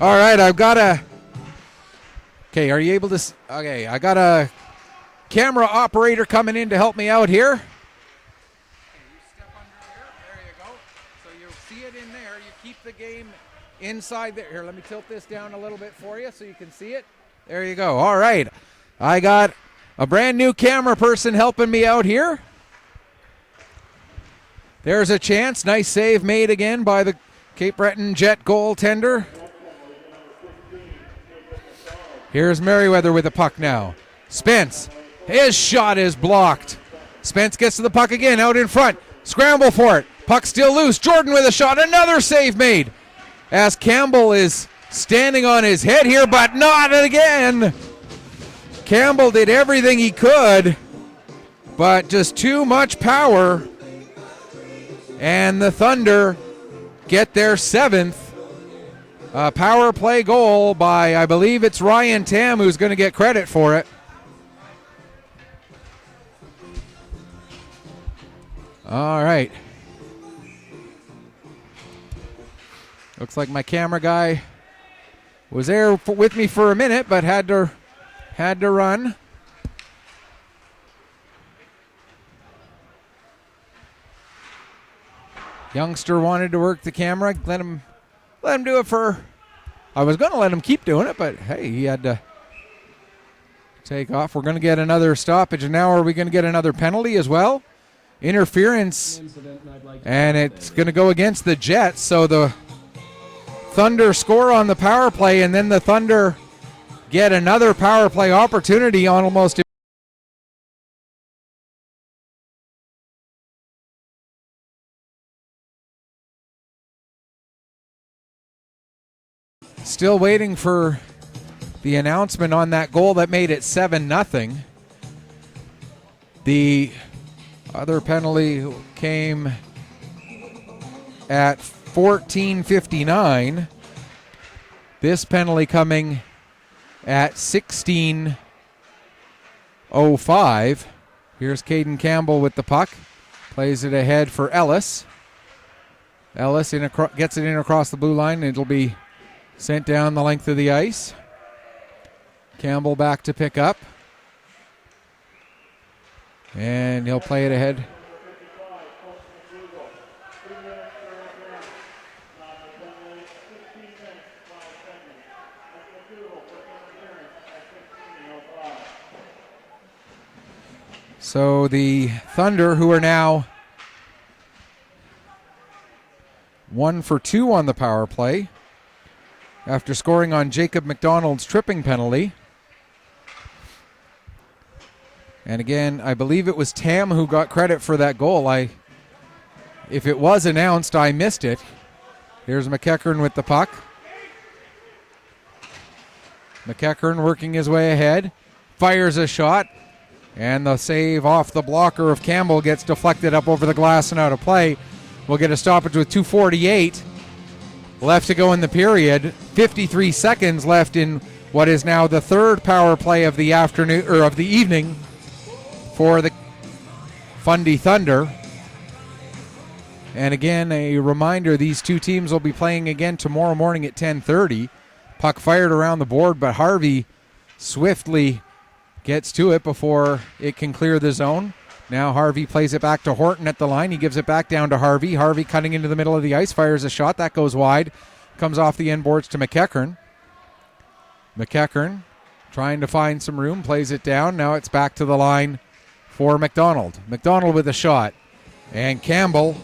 All right, I've got a... Okay, are you able to... Okay, I got a camera operator coming in to help me out here. Okay, you step under here. There you go. So you'll see it in there. You keep the game inside there. Here, let me tilt this down a little bit for you so you can see it. There you go. All right. I got a brand new camera person helping me out here. There's a chance. Nice save made again by the Cape Breton Jet goaltender. Here's Merriweather with the puck now. Spence, his shot is blocked. Spence gets to the puck again, out in front. Scramble for it. Puck still loose. Jordan with a shot. Another save made. As Campbell is standing on his head here, but not again. Campbell did everything he could, but just too much power. And the Thunder get their 7th. Power play goal by, I believe it's Ryan Tam who's going to get credit for it. All right. Looks like my camera guy was there with me for a minute, but had to run. Youngster wanted to work the camera. Let him do it for... I was going to let him keep doing it, but hey, he had to take off. We're going to get another stoppage. And now are we going to get another penalty as well? Interference. And it's going to go against the Jets. So the Thunder score on the power play, and then the Thunder get another power play opportunity on almost... Still waiting for the announcement on that goal that made it 7-0. The other penalty came at 14:59. This penalty coming at 16:05. Here's Caden Campbell with the puck. Plays it ahead for Ellis. Ellis gets it in across the blue line. It'll be sent down the length of the ice. Campbell back to pick up. And he'll play it ahead. So the Thunder, who are now 1 for 2 on the power play, after scoring on Jacob McDonald's tripping penalty. And again, I believe it was Tam who got credit for that goal. If it was announced, I missed it. Here's McEachern with the puck. McEachern working his way ahead. Fires a shot. And the save off the blocker of Campbell gets deflected up over the glass and out of play. We'll get a stoppage with 2:48 left to go in the period. 53 seconds left in what is now the third power play of the afternoon or of the evening for the Fundy Thunder. And again, a reminder, these two teams will be playing again tomorrow morning at 10:30. Puck fired around the board, but Harvey swiftly gets to it before it can clear the zone. Now Harvey plays it back to Horton at the line. He gives it back down to Harvey. Harvey cutting into the middle of the ice, fires a shot. That goes wide. Comes off the end boards to McEachern. McEachern trying to find some room, plays it down. Now it's back to the line for McDonald. McDonald with a shot. And Campbell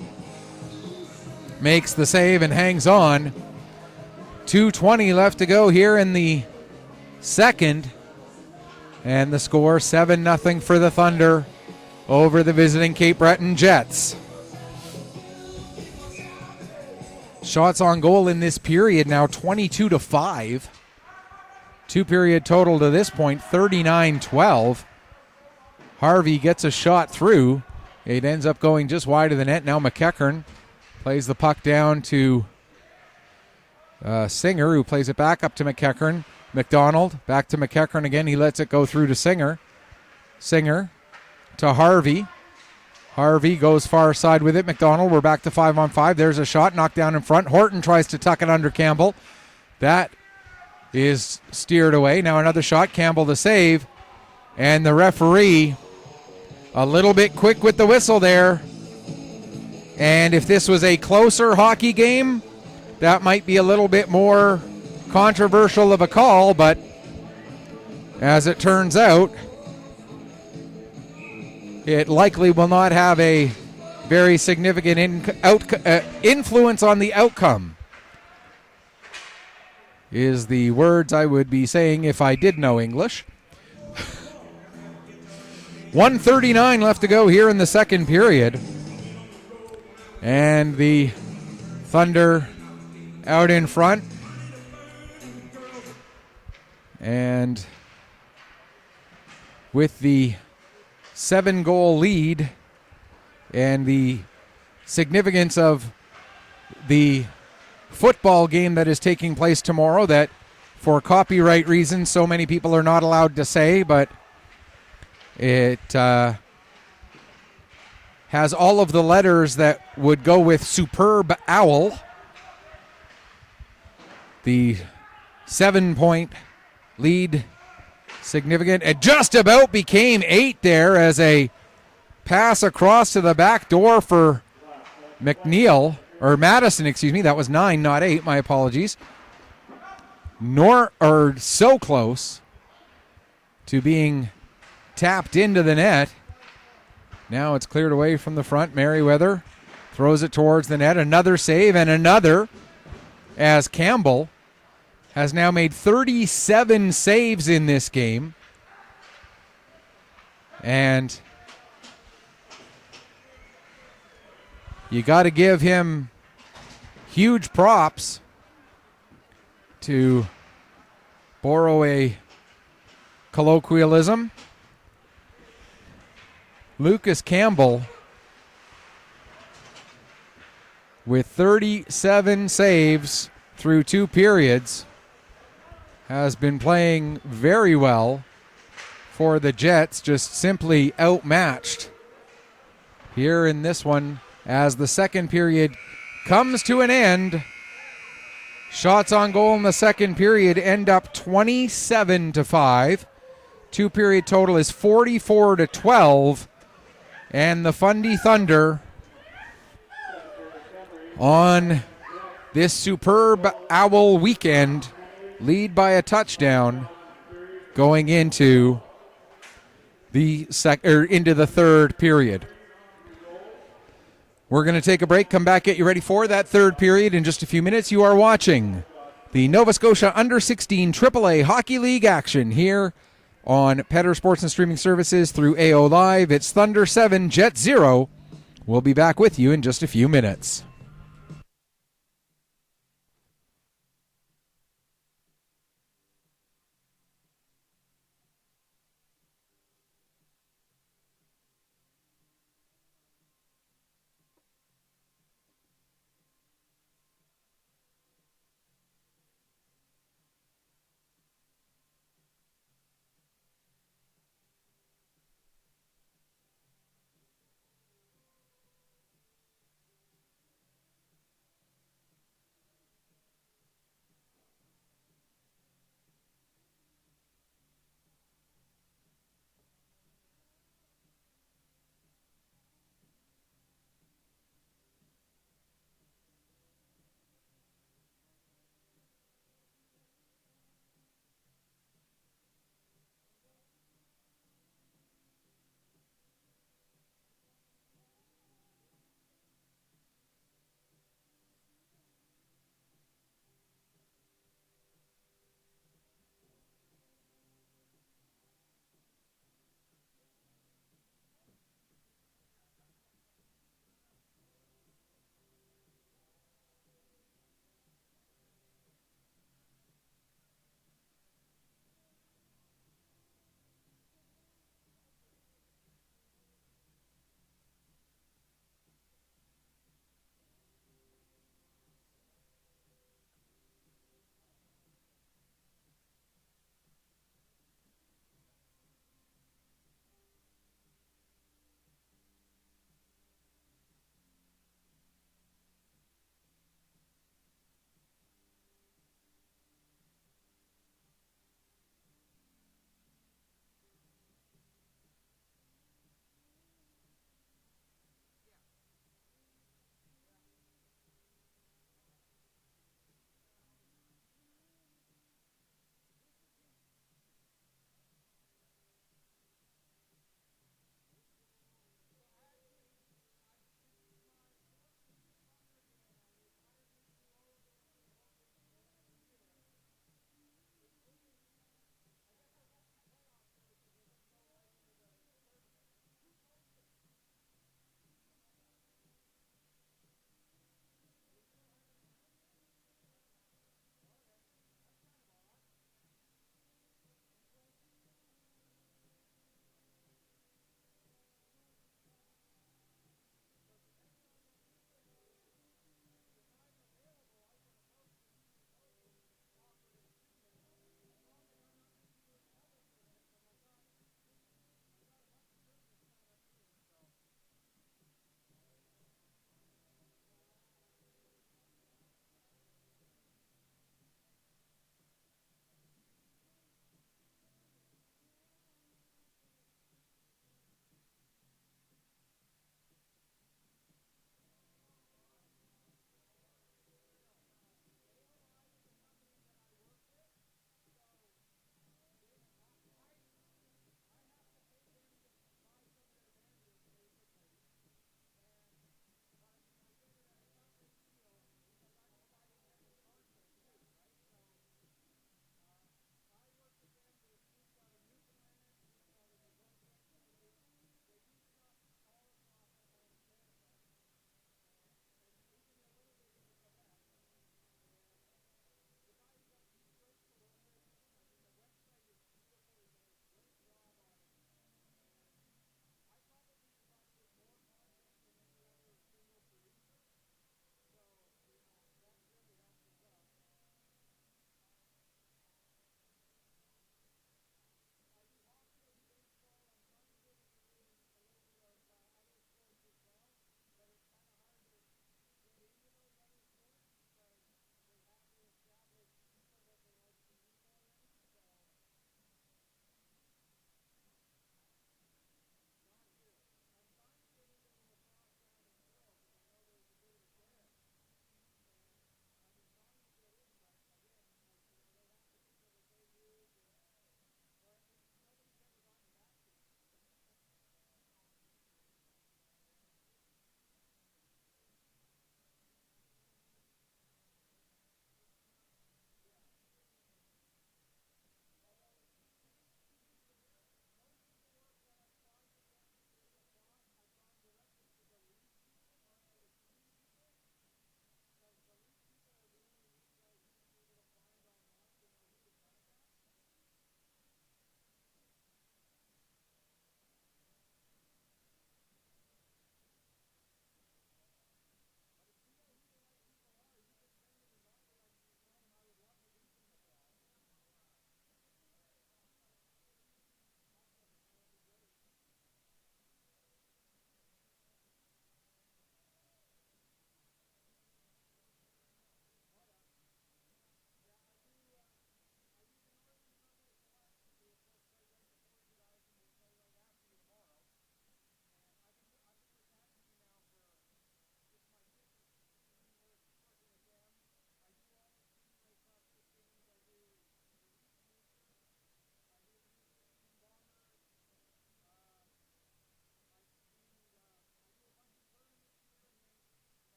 makes the save and hangs on. 2:20 left to go here in the second. And the score 7-0 for the Thunder over the visiting Cape Breton Jets. Shots on goal in this period now 22-5. Two-period total to this point, 39-12. Harvey gets a shot through. It ends up going just wide of the net. Now McEachern plays the puck down to Singer, who plays it back up to McEachern. McDonald back to McEachern again. He lets it go through to Singer. Singer to Harvey. Harvey goes far side with it. McDonald, we're back to 5-on-5. There's a shot knocked down in front. Horton tries to tuck it under Campbell. That is steered away. Now another shot. Campbell to save. And the referee a little bit quick with the whistle there. And if this was a closer hockey game, that might be a little bit more controversial of a call, but as it turns out, it likely will not have a very significant influence on the outcome, is the words I would be saying if I did know English. 1:39 left to go here in the second period. And the Thunder out in front. And with the 7-goal lead and the significance of the football game that is taking place tomorrow, that for copyright reasons so many people are not allowed to say, but it has all of the letters that would go with superb owl. The 7-point lead significant. It just about became 8 there as a pass across to the back door for Madison, excuse me. That was 9, not 8. My apologies. So close to being tapped into the net. Now it's cleared away from the front. Merriweather throws it towards the net. Another save and another, as Campbell has now made 37 saves in this game. And you got to give him huge props, to borrow a colloquialism. Lucas Campbell, with 37 saves through 2 periods, has been playing very well for the Jets, just simply outmatched here in this one as the second period comes to an end. Shots on goal in the second period end up 27-5. 2-period total is 44-12. And the Fundy Thunder, on this superb Owl weekend, lead by a touchdown going into the into the third period. We're going to take a break, come back, get you ready for that third period in just a few minutes. You are watching the Nova Scotia Under-16 AAA Hockey League action here on Petter Sports and Streaming Services through AO Live. It's Thunder 7, Jet 0. We'll be back with you in just a few minutes.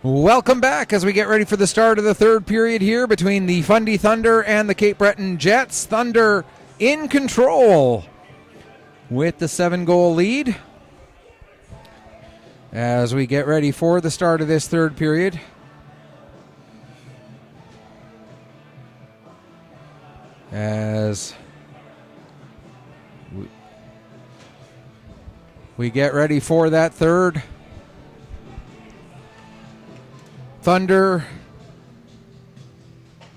Welcome back as we get ready for the start of the third period here between the Fundy Thunder and the Cape Breton Jets. Thunder in control with the 7-goal lead as we get ready for the start of this third period. As we get ready for that third, Thunder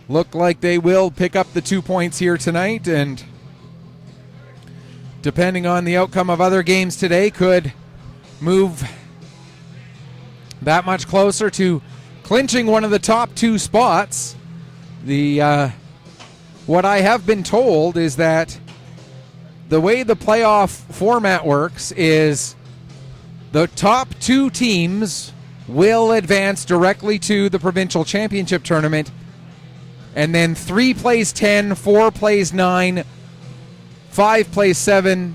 look like they will pick up the 2 points here tonight, and depending on the outcome of other games today, could move that much closer to clinching one of the top 2 spots. What I have been told is that the way the playoff format works is the top 2 teams will advance directly to the provincial championship tournament, and then 3 plays 10, 4 plays 9, 5 plays 7,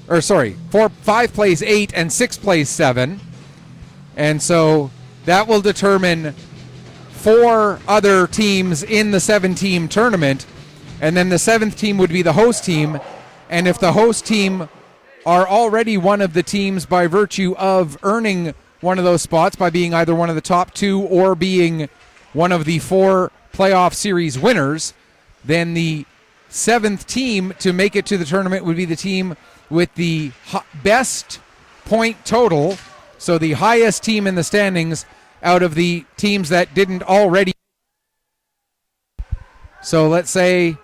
5 plays 8, and 6 plays 7. And so that will determine 4 other teams in the 7-team tournament, and then the 7th team would be the host team. And if the host team are already one of the teams by virtue of earning one of those spots by being either one of the top 2 or being one of the 4 playoff series winners, then the 7th team to make it to the tournament would be the team with the best point total, so the highest team in the standings out of the teams that didn't already. So let's say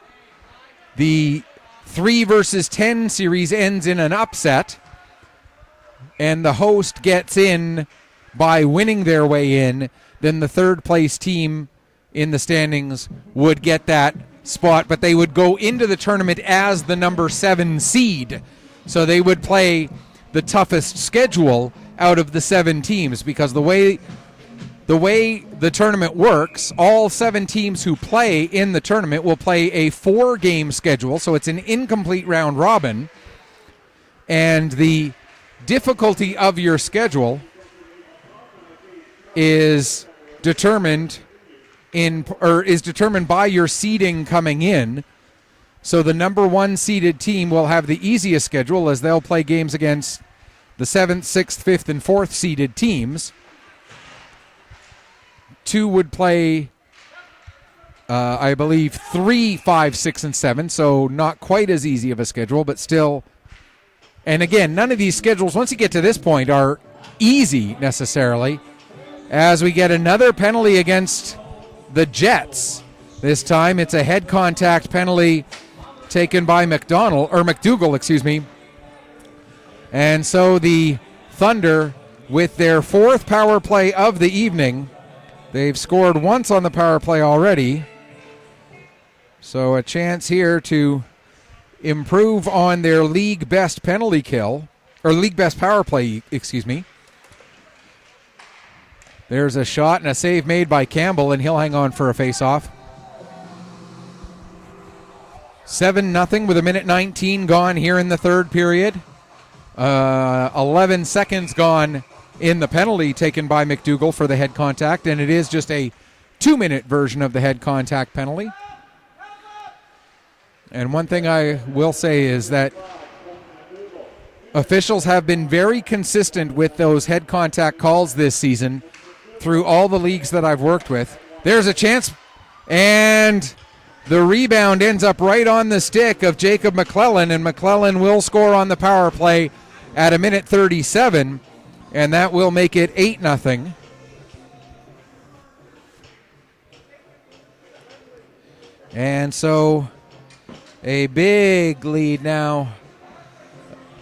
the 3 versus 10 series ends in an upset, and the host gets in by winning their way in, then the 3rd place team in the standings would get that spot, but they would go into the tournament as the number 7 seed. So they would play the toughest schedule out of the 7 teams, because the way the tournament works, all 7 teams who play in the tournament will play a 4-game schedule, so it's an incomplete round robin, and the difficulty of your schedule is determined by your seeding coming in. So the number 1 seeded team will have the easiest schedule, as they'll play games against the 7th, 6th, 5th, and 4th seeded teams. 2 would play, I believe, 3, 5, 6, and 7, so not quite as easy of a schedule, but still. And again, none of these schedules, once you get to this point, are easy necessarily, as we get another penalty against the Jets. This time it's a head contact penalty taken by McDougall, excuse me. And so the Thunder, with their 4th power play of the evening, they've scored once on the power play already. So a chance here to improve on their league best penalty kill, or league best power play, excuse me. There's a shot and a save made by Campbell, and he'll hang on for a face-off. 7-0 with 1:19 gone here in the third period. 11 seconds gone in the penalty taken by McDougall for the head contact, and it is just a 2-minute version of the head contact penalty. And one thing I will say is that officials have been very consistent with those head contact calls this season through all the leagues that I've worked with. There's a chance, and the rebound ends up right on the stick of Jacob McClellan, and McClellan will score on the power play at 1:37, and that will make it 8-0. And so a big lead now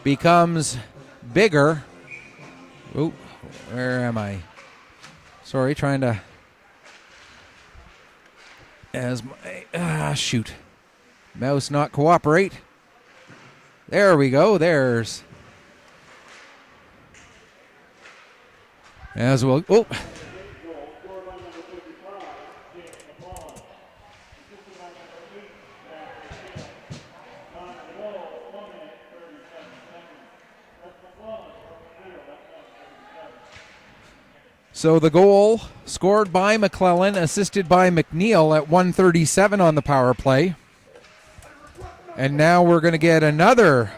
becomes bigger. Oh, where am I? Sorry, trying to... shoot. Mouse not cooperate. There we go. There's... As well... Oh! So the goal scored by McClellan, assisted by McNeil at 1:37 on the power play. And now we're going to get another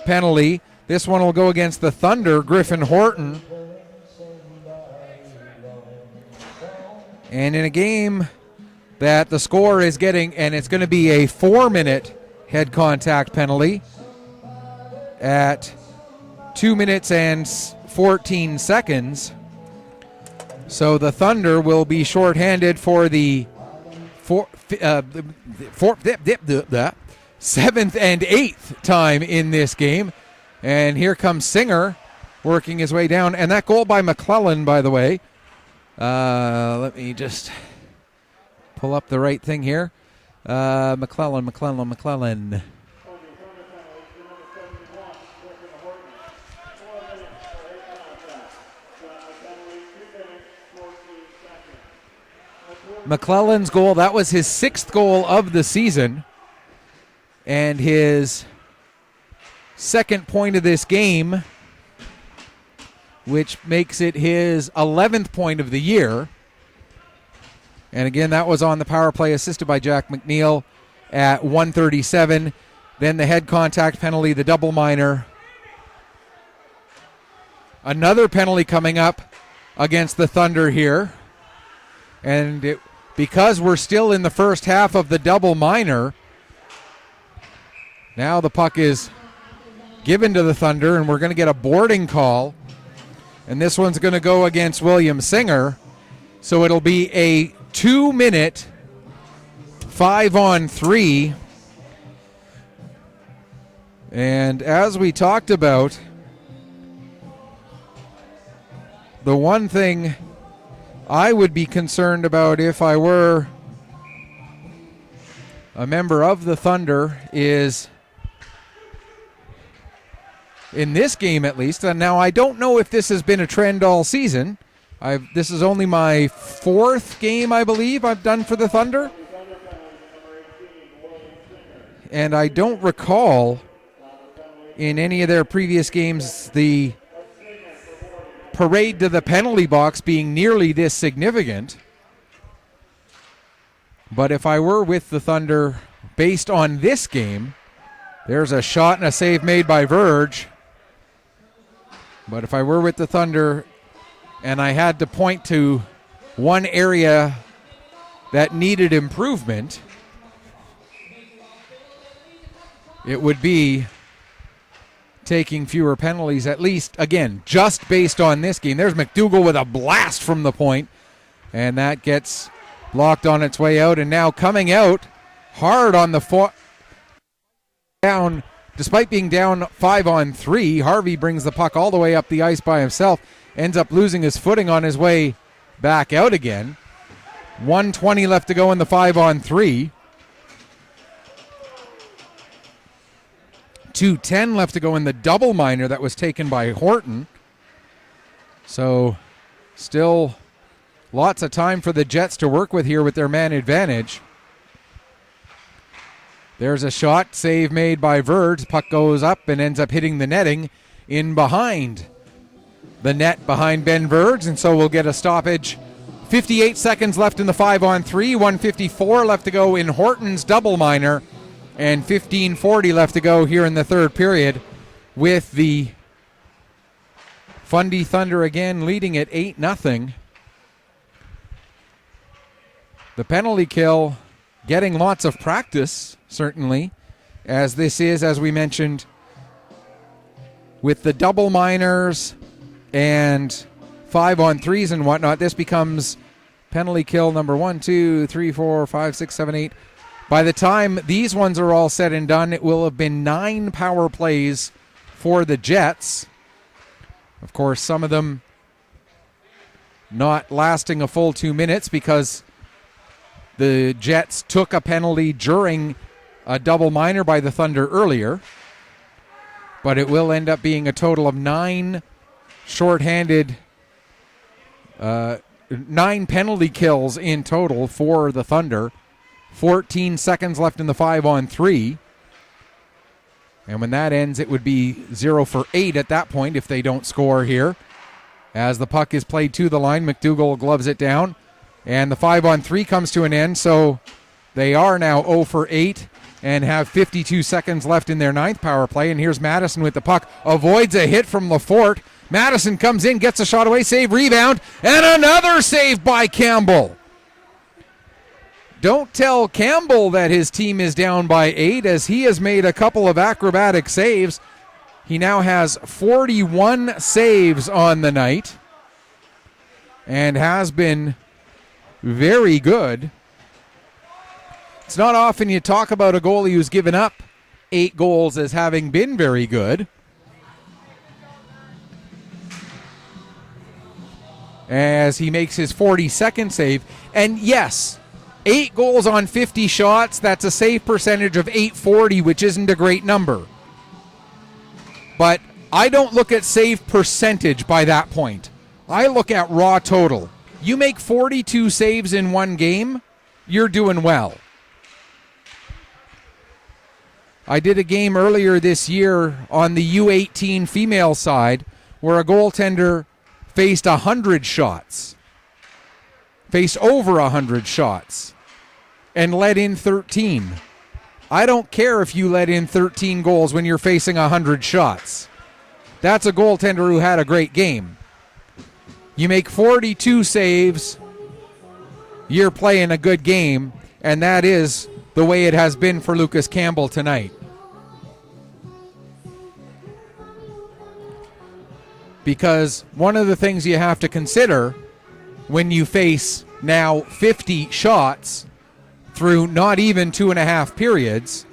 penalty. This one will go against the Thunder, Griffin Horton. And in a game that the score is getting, and it's going to be a 4-minute head contact penalty at 2 minutes and 14 seconds. So the Thunder will be shorthanded for the 7th and 8th time in this game. And here comes Singer working his way down. And that goal by McClellan, by the way, let me just pull up the right thing here. McClellan. McClellan's goal, that was his 6th goal of the season and his 2nd point of this game, which makes it his 11th point of the year. And again, that was on the power play, assisted by Jack McNeil at 1:37. Then the head contact penalty, the double minor. Another penalty coming up against the Thunder here. And because we're still in the first half of the double minor, now the puck is given to the Thunder, and we're going to get a boarding call. And this one's going to go against William Singer. So it'll be a 2-minute 5-on-3. And as we talked about, the one thing I would be concerned about if I were a member of the Thunder is, in this game at least, and now I don't know if this has been a trend all season. This is only my 4th game, I believe, I've done for the Thunder. And I don't recall in any of their previous games the parade to the penalty box being nearly this significant. But if I were with the Thunder based on this game, there's a shot and a save made by Verge. But if I were with the Thunder and I had to point to one area that needed improvement, it would be taking fewer penalties, at least, again, just based on this game. There's McDougall with a blast from the point, and that gets blocked on its way out. And now coming out hard on the down, despite being down 5-on-3, Harvey brings the puck all the way up the ice by himself, ends up losing his footing on his way back out again. 1:20 left to go in the 5-on-3. 2:10 left to go in the double minor that was taken by Horton. So still lots of time for the Jets to work with here with their man advantage. There's a shot, save made by Verge. Puck goes up and ends up hitting the netting in behind the net behind Ben Verge, and so we'll get a stoppage. 58 seconds left in the 5-on-3, 1:54 left to go in Horton's double minor, and 15:40 left to go here in the third period, with the Fundy Thunder again leading at 8-0. The penalty kill getting lots of practice, certainly, as this is, as we mentioned, with the double minors and 5-on-3s and whatnot. This becomes penalty kill number 1, 2, 3, 4, 5, 6, 7, 8. By the time these ones are all said and done, it will have been 9 power plays for the Jets. Of course, some of them not lasting a full 2 minutes because the Jets took a penalty during a double minor by the Thunder earlier. But it will end up being a total of 9 shorthanded, 9 penalty kills in total for the Thunder. 14 seconds left in the 5-on-3. And when that ends, it would be 0 for 8 at that point if they don't score here. As the puck is played to the line, McDougall gloves it down. And the 5-on-3 comes to an end, so they are now 0 for 8 and have 52 seconds left in their ninth power play. And here's Madison with the puck. Avoids a hit from Lafort. Madison comes in, gets a shot away, save, rebound, and another save by Campbell. Don't tell Campbell that his team is down by 8, as he has made a couple of acrobatic saves. He now has 41 saves on the night and has been very good. It's not often you talk about a goalie who's given up 8 goals as having been very good. As he makes his 42nd save. And yes, 8 goals on 50 shots, that's a save percentage of .840, which isn't a great number. But I don't look at save percentage by that point. I look at raw total. You make 42 saves in one game, you're doing well. I did a game earlier this year on the U18 female side where a goaltender faced 100 shots, faced over 100 shots, and let in 13. I don't care if you let in 13 goals when you're facing 100 shots. That's a goaltender who had a great game. You make 42 saves, you're playing a good game, and that is the way it has been for Lucas Campbell tonight. Because one of the things you have to consider when you face now 50 shots through not even 2.5 periods,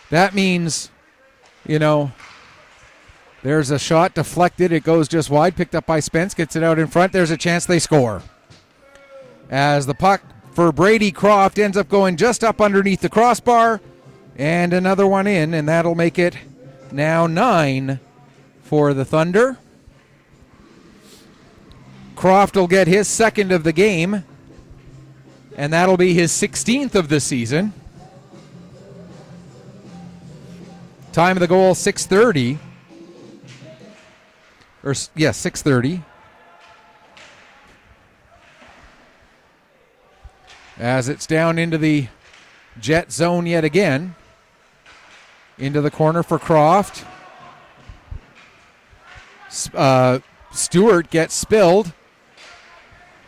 that means, there's a shot deflected. It goes just wide, picked up by Spence, gets it out in front. There's a chance they score. As the puck for Brady Croft ends up going just up underneath the crossbar, and another one in, and that'll make it now 9 for the Thunder. Croft will get his second of the game, and that'll be his 16th of the season. Time of the goal, 6:30. 6:30. As it's down into the Jet zone yet again. Into the corner for Croft. Stewart gets spilled.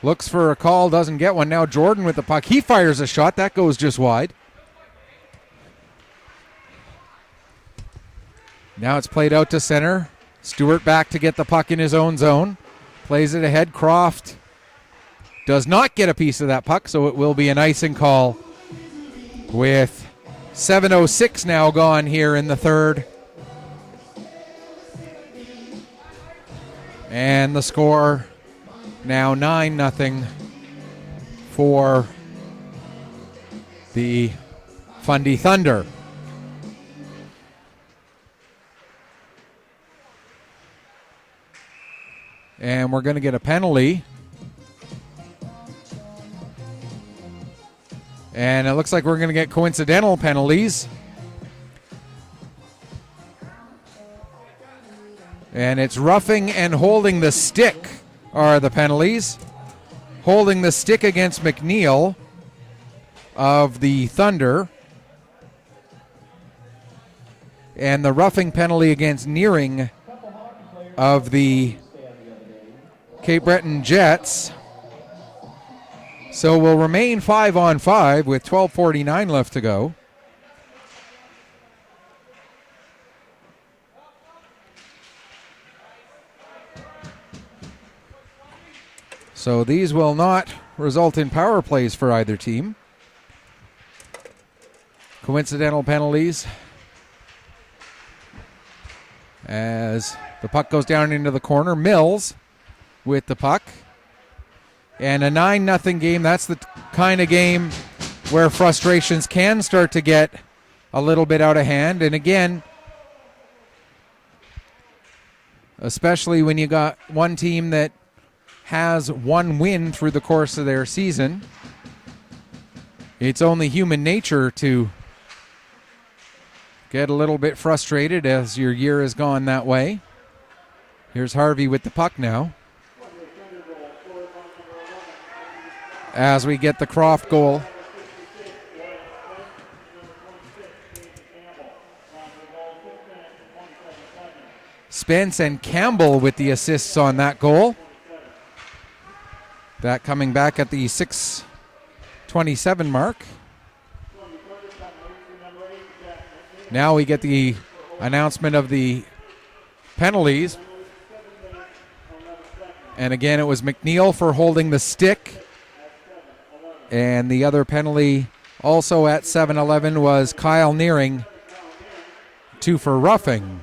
Looks for a call, doesn't get one. Now Jordan with the puck. He fires a shot. That goes just wide. Now it's played out to center. Stewart back to get the puck in his own zone. Plays it ahead. Croft does not get a piece of that puck, so it will be an icing call with 7:06 now gone here in the third. And the score now 9-0 for the Fundy Thunder. And we're going to get a penalty. And it looks like we're going to get coincidental penalties. And it's roughing and holding the stick are the penalties. Holding the stick against McNeil of the Thunder. And the roughing penalty against Nearing of the Cape Breton Jets. So we'll remain 5-on-5 with 12:49 left to go. So these will not result in power plays for either team. Coincidental penalties. As the puck goes down into the corner, Mills with the puck. And a 9-0 game. That's the kind of game where frustrations can start to get a little bit out of hand. And again, especially when you got one team that has one win through the course of their season, it's only human nature to get a little bit frustrated as your year has gone that way. Here's Harvey with the puck now. As we get the Croft goal. Spence and Campbell with the assists on that goal. That coming back at the 6:27 mark. Now we get the announcement of the penalties. And again, it was McNeil for holding the stick. And the other penalty also at 7:11 was Kyle Nearing, 2 for roughing.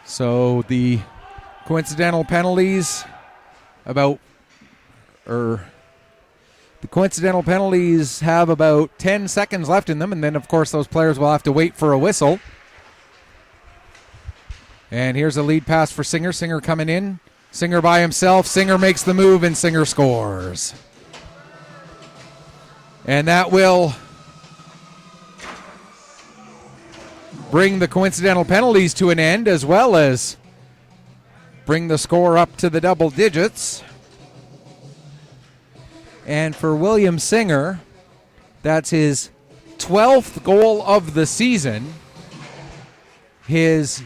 So the coincidental penalties have about 10 seconds left in them, and then of course those players will have to wait for a whistle. And here's a lead pass for Singer. Singer coming in. Singer by himself. Singer makes the move, and Singer scores. And that will bring the coincidental penalties to an end, as well as bring the score up to the double digits. And for William Singer, that's his 12th goal of the season, his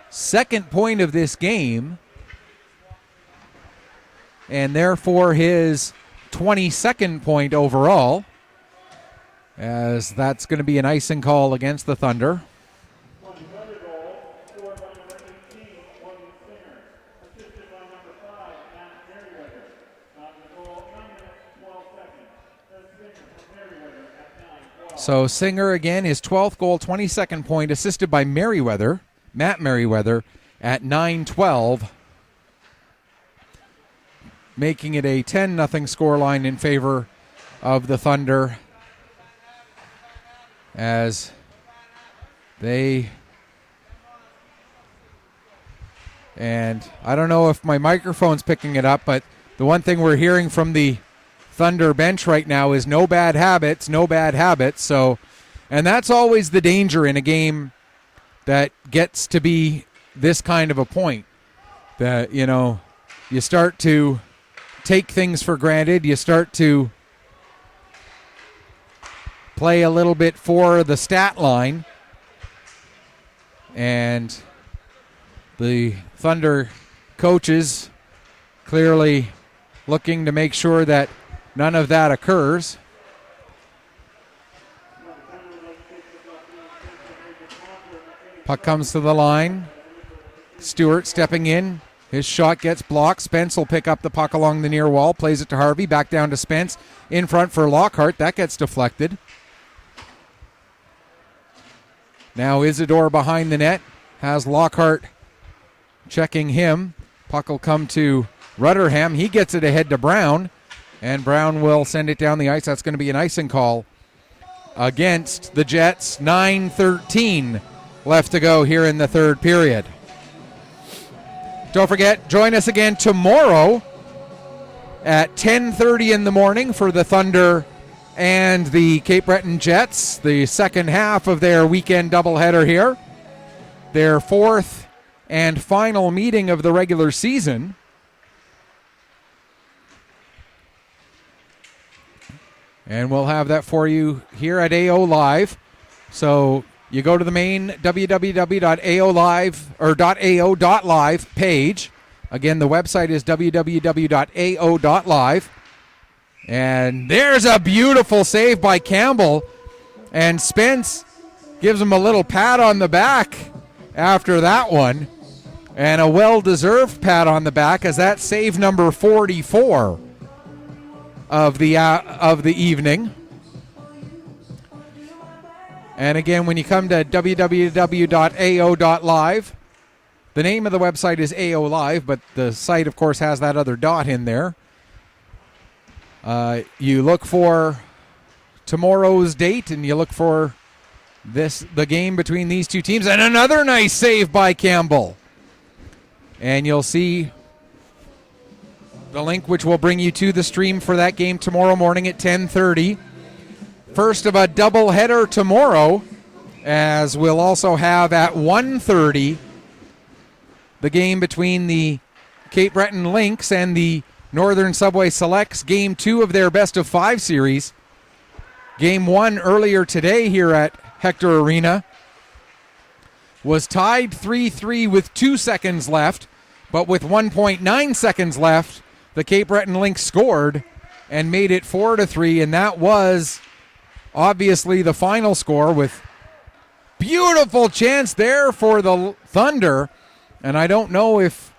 second point of this game, and therefore his 22nd point overall, as that's going to be an icing call against the Thunder. So Singer again, his 12th goal, 22nd point, assisted by Matt Merriweather at 9:12, making it a 10-0 scoreline in favor of the Thunder, as they, and I don't know if my microphone's picking it up, but the one thing we're hearing from the Thunder bench right now is no bad habits. So, and that's always the danger in a game that gets to be this kind of a point, that, you know, you start to take things for granted. You start to play a little bit for the stat line. And the Thunder coaches clearly looking to make sure that none of that occurs. Puck comes to the line. Stewart stepping in. His shot gets blocked. Spence will pick up the puck along the near wall. Plays it to Harvey. Back down to Spence. In front for Lockhart. That gets deflected. Now Isidore behind the net. Has Lockhart checking him. Puck will come to Rutherham. He gets it ahead to Brown. And Brown will send it down the ice. That's going to be an icing call against the Jets. 9:13 left to go here in the third period. Don't forget, join us again tomorrow at 10:30 in the morning for the Thunder and the Cape Breton Jets, the second half of their weekend doubleheader here. Their fourth and final meeting of the regular season. And we'll have that for you here at AO Live. So you go to the main www.ao.live page. Again, the website is www.ao.live. And there's a beautiful save by Campbell. And Spence gives him a little pat on the back after that one. And a well-deserved pat on the back, as that's save number 44 of the evening. And again, when you come to www.ao.live, the name of the website is AO Live, but the site, of course, has that other dot in there. You look for tomorrow's date, and you look for the game between these two teams, and another nice save by Campbell. And you'll see the link, which will bring you to the stream for that game tomorrow morning at 10:30. first of a doubleheader tomorrow, as we'll also have at 1:30 the game between the Cape Breton Lynx and the Northern Subway Selects, Game 2 of their best-of-5 series. Game 1 earlier today here at Hector Arena was tied 3-3 with 2 seconds left, but with 1.9 seconds left, the Cape Breton Lynx scored and made it 4-3, and that was obviously the final score, with beautiful chance there for the Thunder. And I don't know if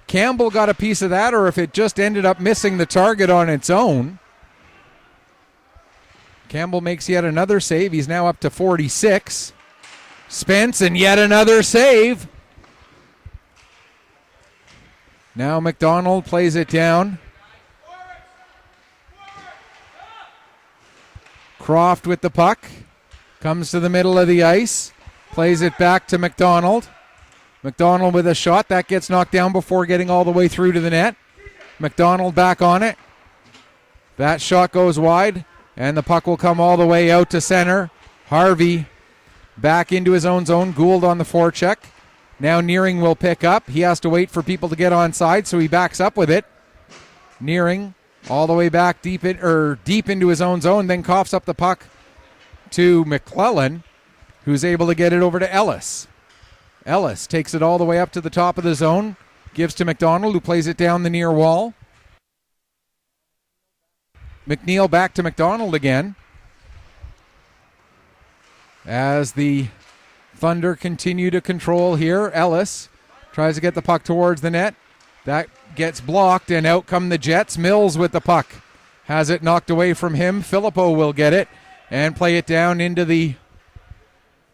Campbell got a piece of that or if it just ended up missing the target on its own. Campbell makes yet another save. He's now up to 46. Spence, and yet another save. Now McDonald plays it down. Croft with the puck. Comes to the middle of the ice. Plays it back to McDonald. McDonald with a shot. That gets knocked down before getting all the way through to the net. McDonald back on it. That shot goes wide, and the puck will come all the way out to center. Harvey back into his own zone. Gould on the forecheck. Now Nearing will pick up. He has to wait for people to get onside, so he backs up with it. Nearing all the way back deep into his own zone, then coughs up the puck to McClellan, who's able to get it over to Ellis. Ellis takes it all the way up to the top of the zone, gives to McDonald, who plays it down the near wall. McNeil back to McDonald again, as the Thunder continue to control here. Ellis tries to get the puck towards the net. That gets blocked, and out come the Jets. Mills with the puck. Has it knocked away from him. Filippo will get it and play it down into the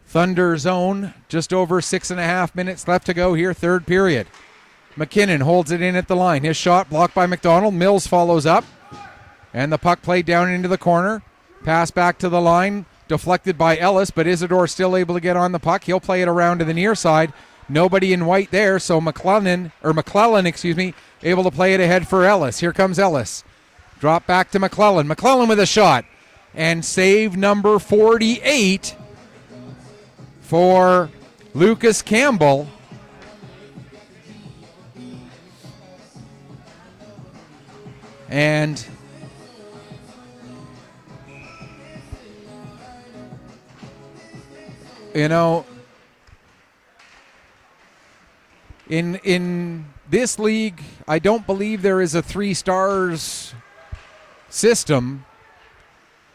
Thunder zone. Just over 6.5 minutes left to go here, third period. McKinnon holds it in at the line. His shot blocked by McDonald. Mills follows up, and the puck played down into the corner. Pass back to the line, deflected by Ellis, but Isidore still able to get on the puck. He'll play it around to the near side. Nobody in white there, so McClellan, able to play it ahead for Ellis. Here comes Ellis. Drop back to McClellan. McClellan with a shot. And save number 48 for Lucas Campbell. And you know, in this league, I don't believe there is a 3 stars system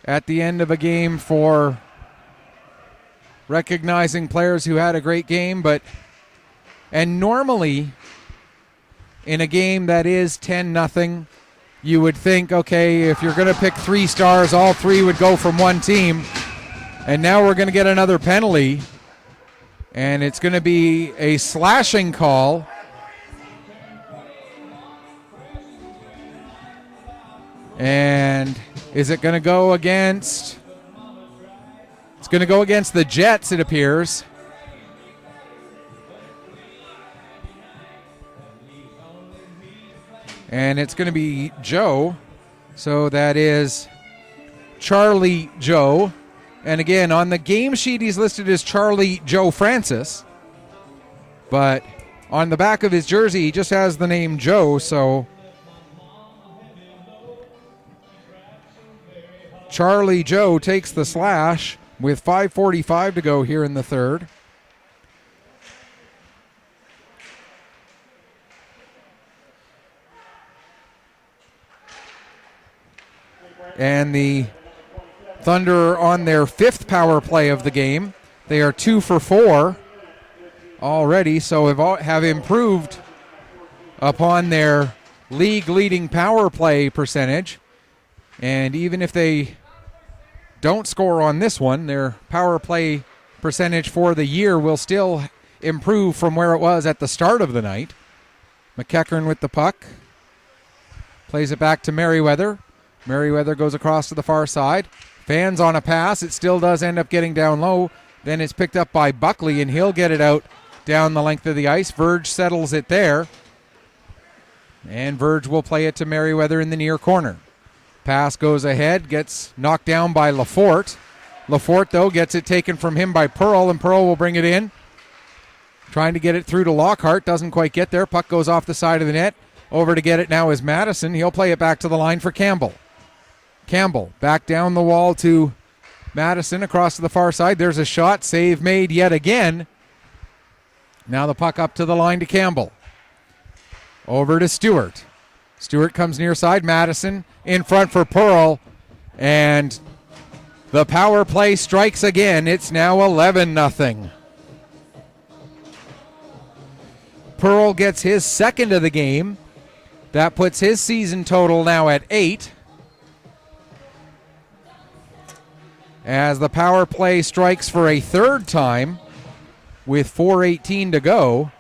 at the end of a game for recognizing players who had a great game, and normally in a game that is 10-0, you would think, okay, if you're going to pick 3 stars, all 3 would go from one team. And now we're going to get another penalty, and it's going to be a slashing call. And is it going to go against? It's going to go against the Jets, it appears. And it's going to be Joe. So that is Charlie Joe. And again, on the game sheet, he's listed as Charlie Joe Francis. But on the back of his jersey, he just has the name Joe. So Charlie Joe takes the slash with 5:45 to go here in the third. And the Thunder on their 5th power play of the game. They are 2 for 4 already, so have improved upon their league-leading power play percentage. And even if they don't score on this one, their power play percentage for the year will still improve from where it was at the start of the night. McEachern with the puck. Plays it back to Merriweather. Merriweather goes across to the far side. Fans on a pass. It still does end up getting down low. Then it's picked up by Buckley, and he'll get it out down the length of the ice. Verge settles it there. And Verge will play it to Merriweather in the near corner. Pass goes ahead, gets knocked down by Lafort. Lafort, though, gets it taken from him by Pearl, and Pearl will bring it in. Trying to get it through to Lockhart, doesn't quite get there. Puck goes off the side of the net. Over to get it now is Madison. He'll play it back to the line for Campbell. Campbell back down the wall to Madison across to the far side. There's a shot, save made yet again. Now the puck up to the line to Campbell. Over to Stewart. Stewart comes near side. Madison in front for Pearl. And the power play strikes again. It's now 11-0. Pearl gets his second of the game. That puts his season total now at 8. As the power play strikes for a third time with 4:18 to go.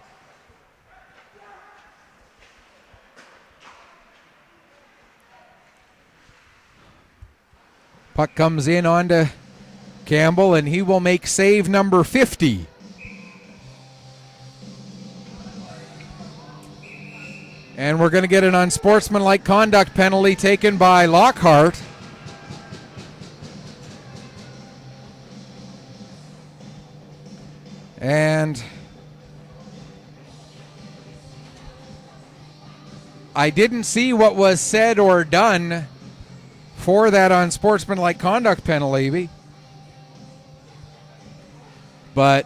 Puck comes in onto Campbell, and he will make save number 50. And we're going to get an unsportsmanlike conduct penalty taken by Lockhart. And I didn't see what was said or done for that unsportsmanlike conduct penalty. But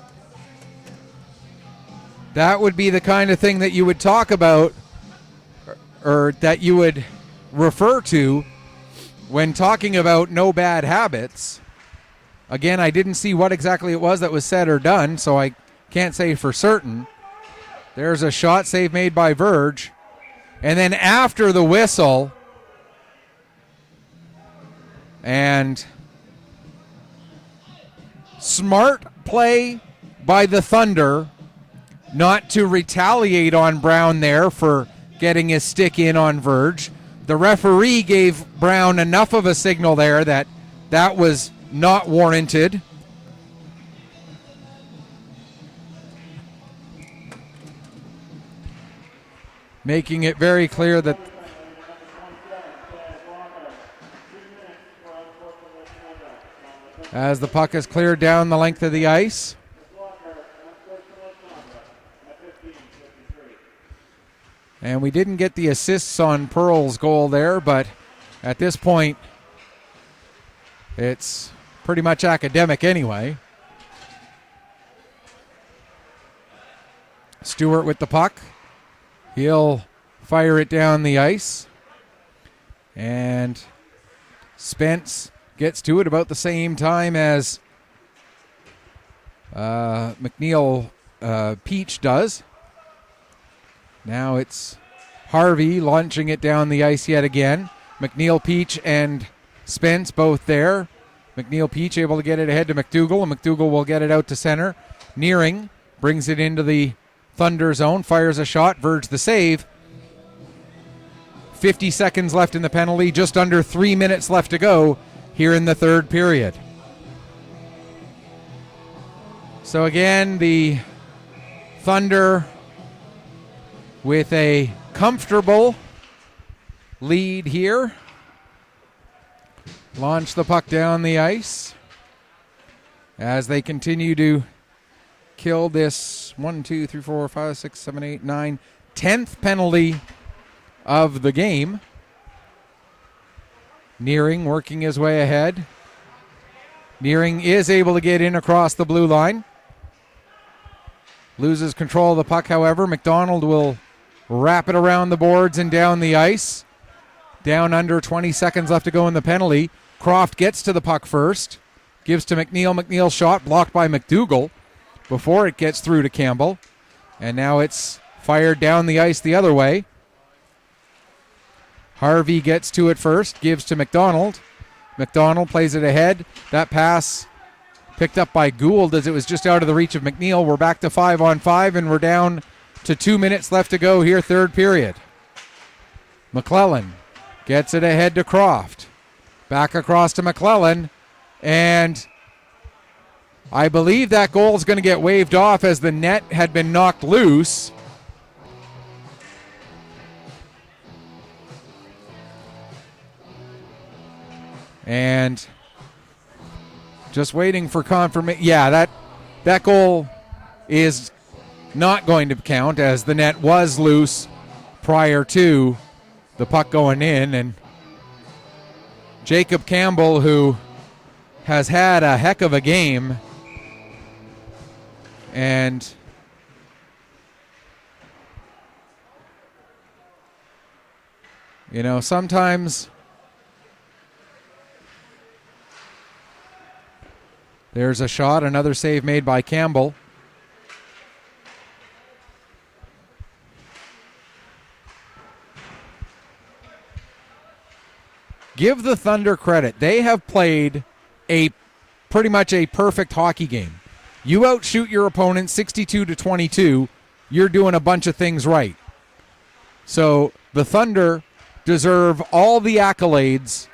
that would be the kind of thing that you would talk about, or that you would refer to when talking about no bad habits. Again, I didn't see what exactly it was that was said or done, so I can't say for certain. There's a shot save made by Verge. And then after the whistle, and smart play by the Thunder not to retaliate on Brown there for getting his stick in on Verge. The referee gave Brown enough of a signal there that that was not warranted. Making it very clear that as the puck is cleared down the length of the ice. And we didn't get the assists on Pearl's goal there, but at this point, it's pretty much academic anyway. Stewart with the puck. He'll fire it down the ice. And Spence gets to it about the same time as McNeil Peach does. Now it's Harvey launching it down the ice yet again. McNeil Peach and Spence both there. McNeil Peach able to get it ahead to McDougall, and McDougall will get it out to center. Nearing brings it into the Thunder zone, fires a shot, Verge the save. 50 seconds left in the penalty, just under 3 minutes left to go here in the third period. So again, the Thunder with a comfortable lead here. Launch the puck down the ice as they continue to kill this 1, 2, 3, 4, 5, 6, 7, 8, 9, 10th penalty of the game. Nearing working his way ahead. Nearing is able to get in across the blue line. Loses control of the puck, however. McDonald will wrap it around the boards and down the ice. Down under 20 seconds left to go in the penalty. Croft gets to the puck first. Gives to McNeil. McNeil shot blocked by McDougall before it gets through to Campbell. And now it's fired down the ice the other way. Harvey gets to it first. Gives to McDonald. McDonald plays it ahead. That pass picked up by Gould as it was just out of the reach of McNeil. We're back to 5-on-5, and we're down to 2 minutes left to go here, third period. McClellan gets it ahead to Croft. Back across to McClellan, and I believe that goal is going to get waved off as the net had been knocked loose. And just waiting for confirmation. Yeah, that goal is not going to count, as the net was loose prior to the puck going in. And Jacob Campbell, who has had a heck of a game, and sometimes there's a shot, another save made by Campbell. Give the Thunder credit. They have played pretty much a perfect hockey game. You outshoot your opponent 62-22, you're doing a bunch of things right. So the Thunder deserve all the accolades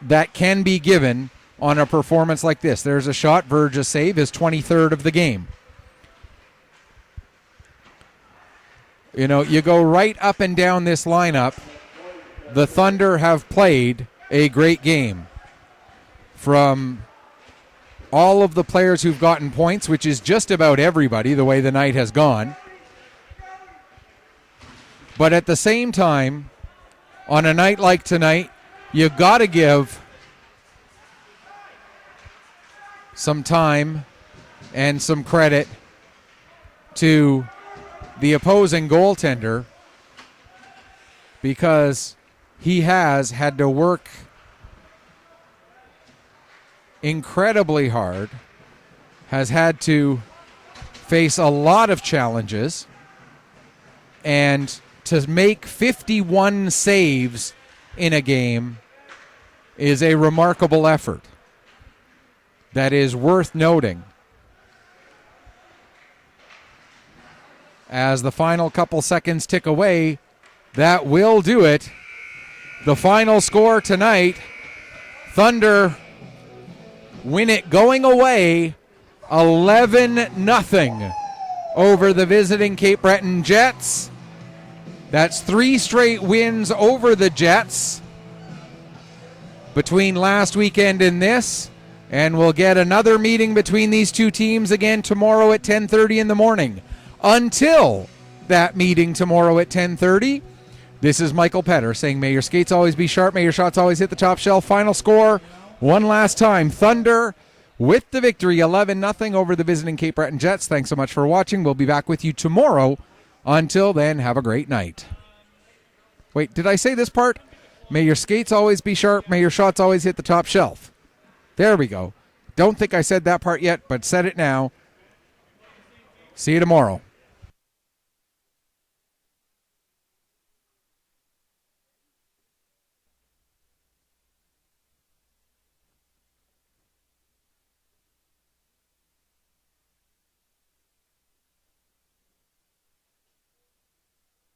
that can be given on a performance like this. There's a shot. Verge's save, his 23rd of the game. You go right up and down this lineup. The Thunder have played a great game. From all of the players who've gotten points, which is just about everybody, the way the night has gone. But at the same time, on a night like tonight, you've got to give some time and some credit to the opposing goaltender, because he has had to work incredibly hard, has had to face a lot of challenges, and to make 51 saves in a game is a remarkable effort that is worth noting. As the final couple seconds tick away, that will do it. The final score tonight, Thunder win it going away 11-0 over the visiting Cape Breton Jets. That's 3 straight wins over the Jets between last weekend and this. And we'll get another meeting between these two teams again tomorrow at 10:30 in the morning. Until that meeting tomorrow at 10:30, this is Michael Petter saying, may your skates always be sharp, may your shots always hit the top shelf. Final score, one last time, Thunder with the victory, 11-0 over the visiting Cape Breton Jets. Thanks so much for watching. We'll be back with you tomorrow. Until then, have a great night. Wait, did I say this part? May your skates always be sharp, may your shots always hit the top shelf. There we go. Don't think I said that part yet, but said it now. See you tomorrow.